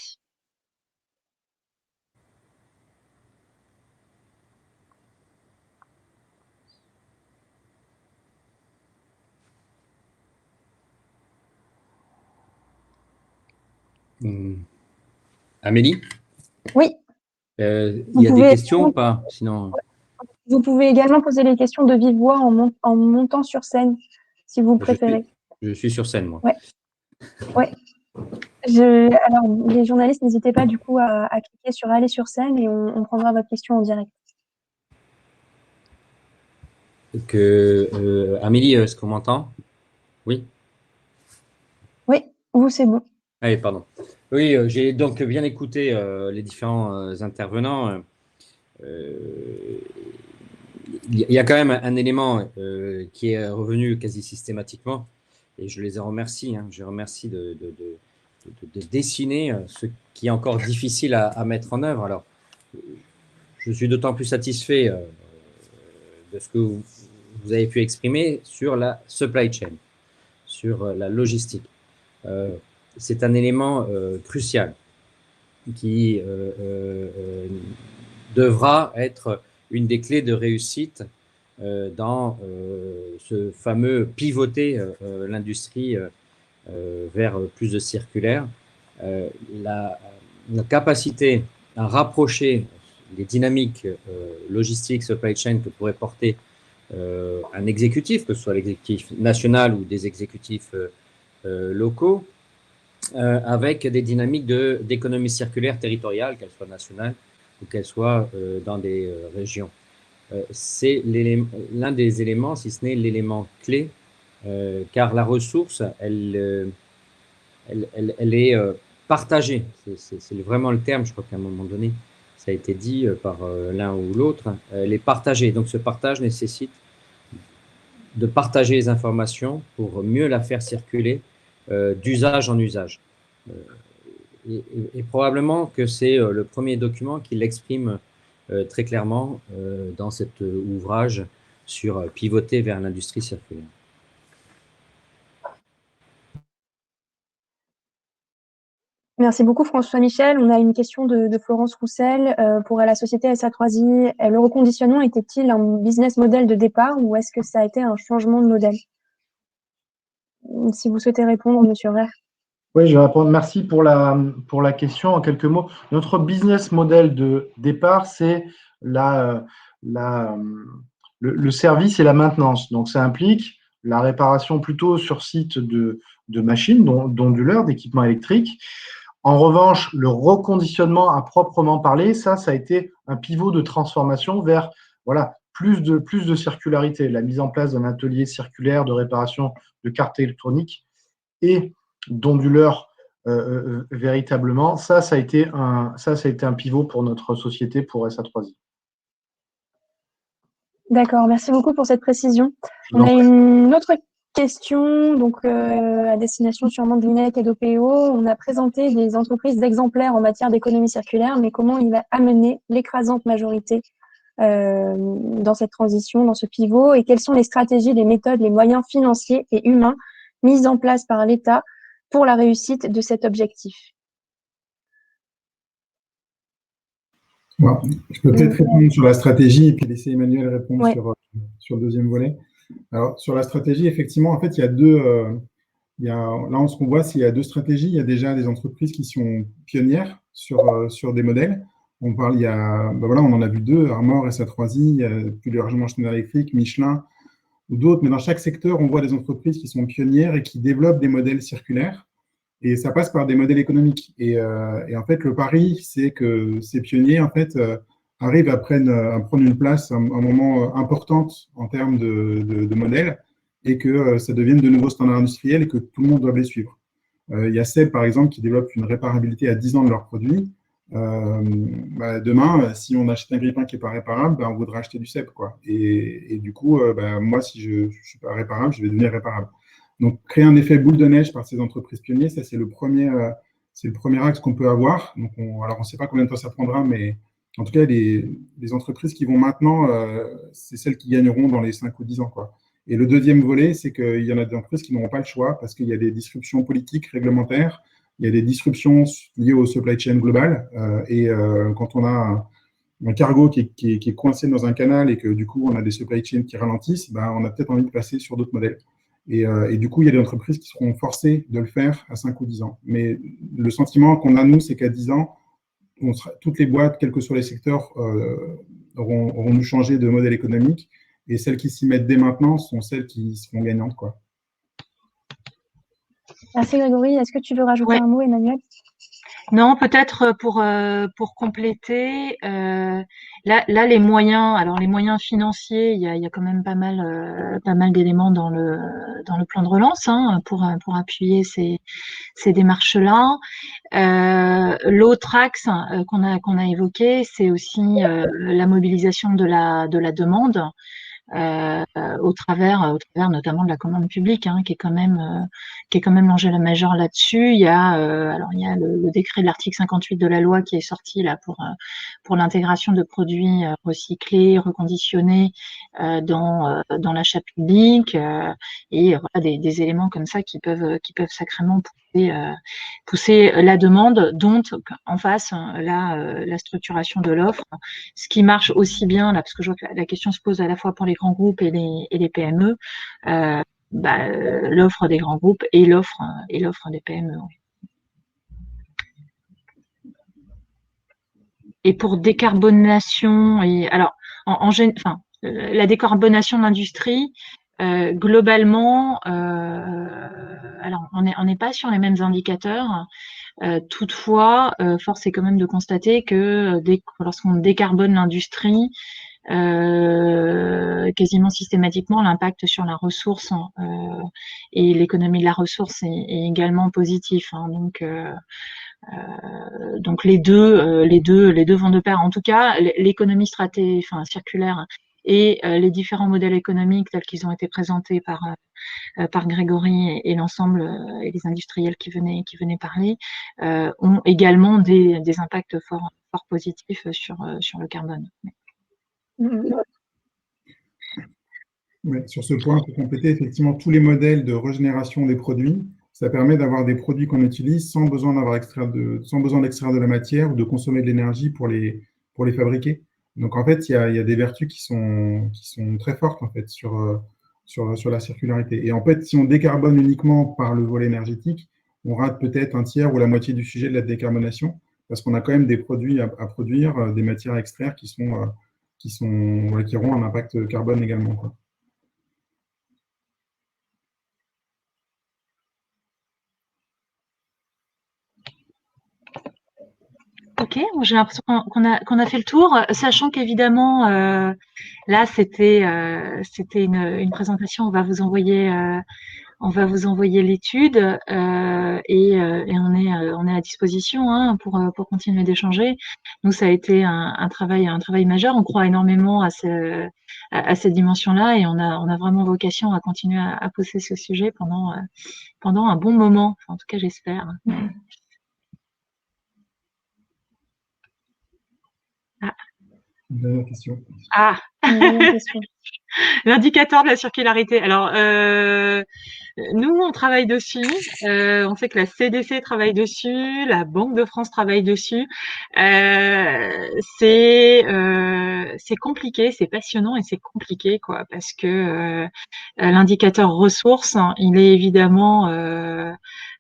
Amélie, Oui. il y a des questions ou pas? Sinon, vous pouvez également poser les questions de vive voix en montant sur scène, si vous préférez. Je suis sur scène, moi. Ouais. Alors, les journalistes, n'hésitez pas du coup à cliquer sur aller sur scène et on prendra votre question en direct. Amélie, est-ce qu'on m'entend? Oui. Oui, vous, c'est bon. Allez, pardon. Oui, j'ai donc bien écouté les différents intervenants. Il y a quand même un élément qui est revenu quasi systématiquement, et je les remercie. Je remercie de dessiner ce qui est encore difficile à mettre en œuvre. Alors, je suis d'autant plus satisfait de ce que vous avez pu exprimer sur la supply chain, sur la logistique. C'est un élément crucial qui devra être une des clés de réussite dans ce fameux pivoter l'industrie vers plus de circulaire. La capacité à rapprocher les dynamiques logistiques, supply chain que pourrait porter un exécutif, que ce soit l'exécutif national ou des exécutifs locaux, avec des dynamiques d'économie circulaire territoriale, qu'elles soient nationales ou qu'elles soient dans des régions. C'est l'un des éléments, si ce n'est l'élément clé, car la ressource, elle est partagée. C'est vraiment le terme, je crois qu'à un moment donné, ça a été dit par l'un ou l'autre. Elle est partagée. Donc ce partage nécessite de partager les informations pour mieux la faire circuler d'usage en usage. Et probablement que c'est le premier document qui l'exprime très clairement dans cet ouvrage sur pivoter vers l'industrie circulaire. Merci beaucoup François Michel. On a une question de Florence Roussel. Pour la société SA3I, le reconditionnement était-il un business model de départ ou est-ce que ça a été un changement de modèle? Si vous souhaitez répondre, Monsieur Rey. Oui, je vais répondre. Merci pour la question. En quelques mots, notre business model de départ, c'est le service et la maintenance. Donc, ça implique la réparation plutôt sur site de machines, d'onduleurs, d'équipements électriques. En revanche, le reconditionnement à proprement parler, ça a été un pivot de transformation vers plus de circularité. La mise en place d'un atelier circulaire de réparation de cartes électroniques et d'onduleurs véritablement, ça a été un pivot pour notre société, pour SA3I. D'accord, merci beaucoup pour cette précision. On a une autre question, donc à destination sûrement de l'INEC et d'OPO. On a présenté des entreprises exemplaires en matière d'économie circulaire, mais comment il va amener l'écrasante majorité dans cette transition, dans ce pivot, et quelles sont les stratégies, les méthodes, les moyens financiers et humains mis en place par l'État pour la réussite de cet objectif? Bon, je peux peut-être répondre sur la stratégie et puis laisser Emmanuel répondre sur le deuxième volet. Alors, sur la stratégie, effectivement, en fait, il y a là, ce qu'on voit, c'est qu'il y a deux stratégies. Il y a déjà des entreprises qui sont pionnières sur des modèles. On en a vu deux, Armor, SA3I, plus largement Schneider Electric, Michelin, ou d'autres. Mais dans chaque secteur, on voit des entreprises qui sont pionnières et qui développent des modèles circulaires. Et ça passe par des modèles économiques. Et en fait, le pari, c'est que ces pionniers, en fait, arrivent à prendre une place, un moment importante en termes de modèles, et que ça devienne de nouveaux standards industriels et que tout le monde doit les suivre. Il y a SEB, par exemple, qui développe une réparabilité à 10 ans de leurs produits. Demain, si on achète un grille-pain qui n'est pas réparable, on voudra acheter du SEB, quoi. Et du coup, moi, si je ne suis pas réparable, je vais devenir réparable. Donc, créer un effet boule de neige par ces entreprises pionnières, ça, c'est le premier axe qu'on peut avoir. Donc, alors, on ne sait pas combien de temps ça prendra, mais en tout cas, les entreprises qui vont maintenant, c'est celles qui gagneront dans les 5 ou 10 ans, quoi. Et le deuxième volet, c'est qu'il y en a des entreprises qui n'auront pas le choix parce qu'il y a des disruptions politiques, réglementaires, il y a des disruptions liées au supply chain global. Quand on a un cargo qui est coincé dans un canal et que du coup, on a des supply chains qui ralentissent, on a peut-être envie de passer sur d'autres modèles. Et du coup, il y a des entreprises qui seront forcées de le faire à 5 ou 10 ans. Mais le sentiment qu'on a, nous, c'est qu'à 10 ans, toutes les boîtes, quels que soient les secteurs, auront dû changer de modèle économique. Et celles qui s'y mettent dès maintenant sont celles qui seront gagnantes, quoi. Merci Grégory. Est-ce que tu veux rajouter un mot, Emmanuel? Non, peut-être pour compléter, là les moyens financiers, il y a quand même pas mal d'éléments dans le plan de relance pour appuyer ces démarches-là. L'autre axe qu'on a évoqué, c'est aussi la mobilisation de la demande. Au travers notamment de la commande publique, qui est quand même l'enjeu majeur là-dessus. Il y a le décret de l'article 58 de la loi qui est sorti là pour l'intégration de produits recyclés, reconditionnés dans l'achat public, et voilà des éléments comme ça qui peuvent sacrément pousser la demande, dont en face la structuration de l'offre, ce qui marche aussi bien là, parce que je vois que la question se pose à la fois pour les grands groupes et les PME, l'offre des grands groupes et l'offre des PME. Et pour décarbonation, la décarbonation de l'industrie, globalement, alors on n'est pas sur les mêmes indicateurs. Toutefois, force est quand même de constater que lorsqu'on décarbone l'industrie, quasiment systématiquement, l'impact sur la ressource et l'économie de la ressource est également positif. Donc les deux vont de pair. En tout cas, l'économie circulaire et les différents modèles économiques tels qu'ils ont été présentés par Grégory et l'ensemble et les industriels qui venaient parler ont également des impacts fort positifs sur le carbone. Ouais, sur ce point, pour compléter, effectivement, tous les modèles de régénération des produits, ça permet d'avoir des produits qu'on utilise sans besoin d'extraire de la matière ou de consommer de l'énergie pour les fabriquer. Donc, en fait, il y a des vertus qui sont très fortes en fait, sur la circularité. Et en fait, si on décarbone uniquement par le volet énergétique, on rate peut-être un tiers ou la moitié du sujet de la décarbonation, parce qu'on a quand même des produits à produire, des matières à extraire qui auront un impact carbone également, quoi. Ok, j'ai l'impression qu'on a fait le tour, sachant qu'évidemment, là, c'était une présentation. On va vous envoyer l'étude et on est à disposition hein, pour continuer d'échanger. Nous, ça a été un travail majeur. On croit énormément à cette dimension-là et on a vraiment vocation à continuer à pousser ce sujet pendant un bon moment. Enfin, en tout cas, j'espère. Ah. Dernière question. Ah, l'indicateur de la circularité. Alors, nous, on travaille dessus. On sait que la CDC travaille dessus, la Banque de France travaille dessus. C'est compliqué, c'est passionnant et c'est compliqué, quoi, parce que l'indicateur ressources, hein, il est évidemment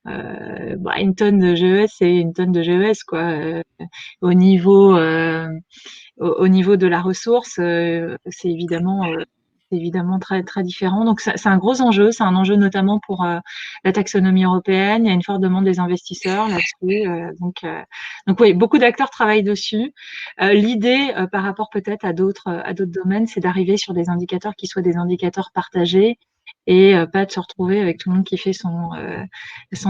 une tonne de GES, c'est une tonne de GES, quoi. Au niveau de la ressource, c'est évidemment très très différent. Donc c'est un gros enjeu, c'est un enjeu notamment pour la taxonomie européenne. Il y a une forte demande des investisseurs là-dessus. Donc oui, beaucoup d'acteurs travaillent dessus. L'idée, par rapport peut-être à d'autres domaines, c'est d'arriver sur des indicateurs qui soient des indicateurs partagés et pas de se retrouver avec tout le monde qui fait son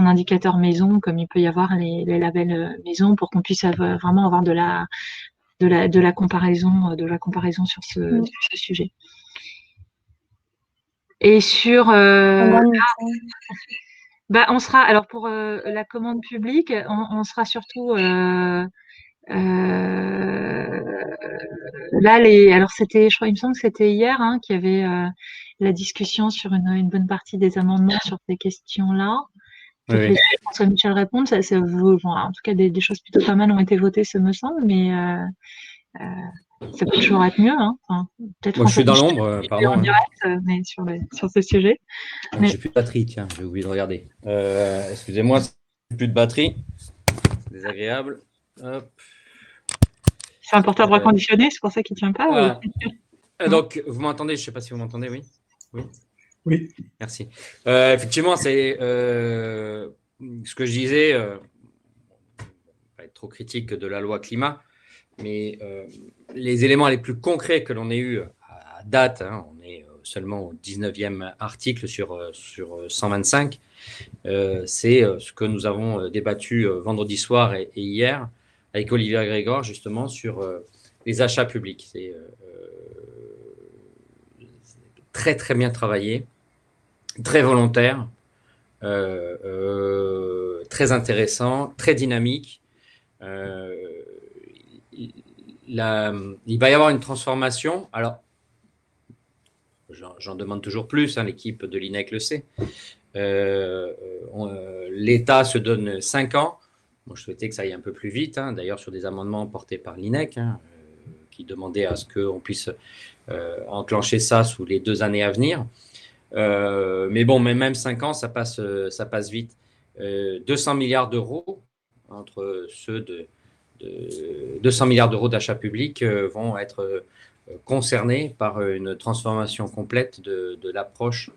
indicateur maison, comme il peut y avoir les labels maison, pour qu'on puisse vraiment avoir de la comparaison sur ce sujet. Et sur on sera alors pour la commande publique, on sera surtout là alors c'était, je crois, il me semble que c'était hier hein, qu'il y avait la discussion sur une bonne partie des amendements sur ces questions-là. Peut-être laisser François Michel répondre. En tout cas, des choses plutôt pas mal ont été votées, ce me semble, mais ça peut toujours être mieux. Hein. Enfin, moi, je suis dans l'ombre, pardon. En direct, mais sur ce sujet. J'ai plus de batterie, tiens, j'ai oublié de regarder. Excusez-moi, plus de batterie. C'est désagréable. Hop. C'est un portable reconditionné, c'est pour ça qu'il ne tient pas. Voilà. Donc, vous m'entendez? Je ne sais pas si vous m'entendez, oui. Oui. Merci. Effectivement, c'est ce que je disais, pas être trop critique de la loi climat, mais les éléments les plus concrets que l'on ait eus à date, hein, on est seulement au 19e article sur 125, c'est ce que nous avons débattu vendredi soir et hier avec Olivier Grégor, justement, sur les achats publics. C'est très, très bien travaillé, très volontaire, très intéressant, très dynamique. Il va y avoir une transformation. Alors, j'en demande toujours plus, hein, l'équipe de l'INEC le sait. L'État se donne 5 ans. Moi, je souhaitais que ça aille un peu plus vite, hein, d'ailleurs sur des amendements portés par l'INEC, hein, qui demandaient à ce qu'on puisse enclencher ça sous les 2 années à venir. Mais bon, même 5 ans, ça passe vite. 200 milliards d'euros, entre ceux de 200 milliards d'euros d'achats publics vont être concernés par une transformation complète de l'approche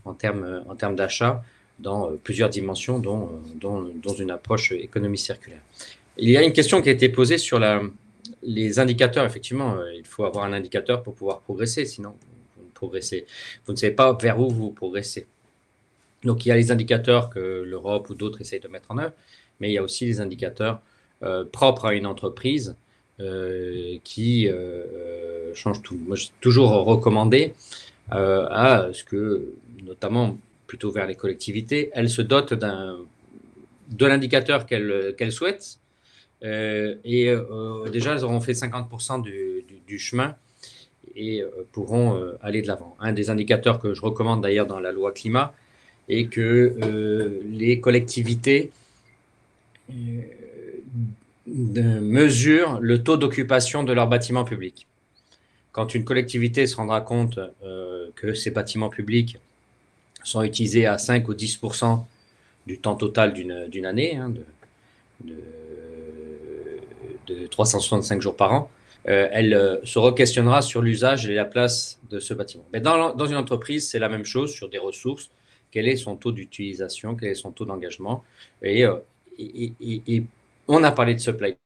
en termes d'achat dans plusieurs dimensions, dont une approche économie circulaire. Il y a une question qui a été posée sur les indicateurs. Effectivement, il faut avoir un indicateur pour pouvoir progresser, sinon vous ne savez pas vers où vous progressez. Donc, il y a les indicateurs que l'Europe ou d'autres essayent de mettre en œuvre, mais il y a aussi les indicateurs propres à une entreprise qui changent tout. Moi, j'ai toujours recommandé à ce que, notamment plutôt vers les collectivités, elles se dotent de l'indicateur qu'elles souhaitent. Et déjà, elles auront fait 50% du chemin et pourront aller de l'avant. Un des indicateurs que je recommande d'ailleurs dans la loi climat et que les collectivités mesurent le taux d'occupation de leurs bâtiments publics. Quand une collectivité se rendra compte que ces bâtiments publics sont utilisés à 5 ou 10% du temps total d'une année, hein, de 365 jours par an, elle se re-questionnera sur l'usage et la place de ce bâtiment. Mais dans une entreprise, c'est la même chose sur des ressources. Quel est son taux d'utilisation, quel est son taux d'engagement, et on a parlé de supply.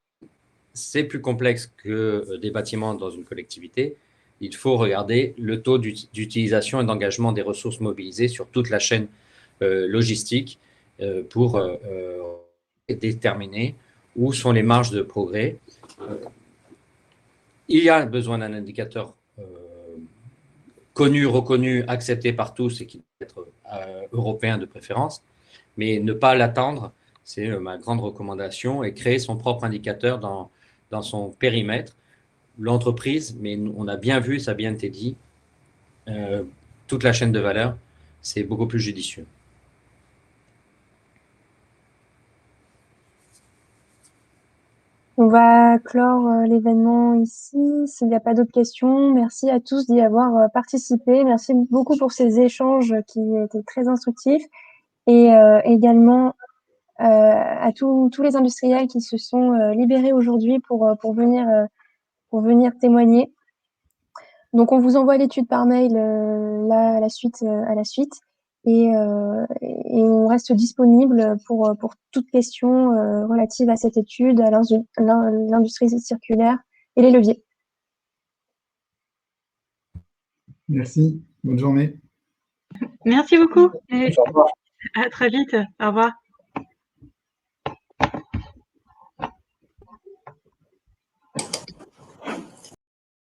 C'est plus complexe que des bâtiments dans une collectivité. Il faut regarder le taux d'utilisation et d'engagement des ressources mobilisées sur toute la chaîne logistique pour déterminer où sont les marges de progrès. Il y a besoin d'un indicateur connu, reconnu, accepté par tous et qui doit être européen de préférence, mais ne pas l'attendre, c'est ma grande recommandation, et créer son propre indicateur dans son périmètre. L'entreprise, mais on a bien vu, ça a bien été dit, toute la chaîne de valeur, c'est beaucoup plus judicieux. On va clore l'événement ici. S'il n'y a pas d'autres questions, merci à tous d'y avoir participé. Merci beaucoup pour ces échanges qui étaient très instructifs, et également à tous les industriels qui se sont libérés aujourd'hui pour venir témoigner. Donc, on vous envoie l'étude par mail là à la suite. Et on reste disponible pour toute question relative à cette étude, à l'industrie circulaire et les leviers. Merci. Bonne journée. Merci beaucoup. Au revoir. À très vite. Au revoir.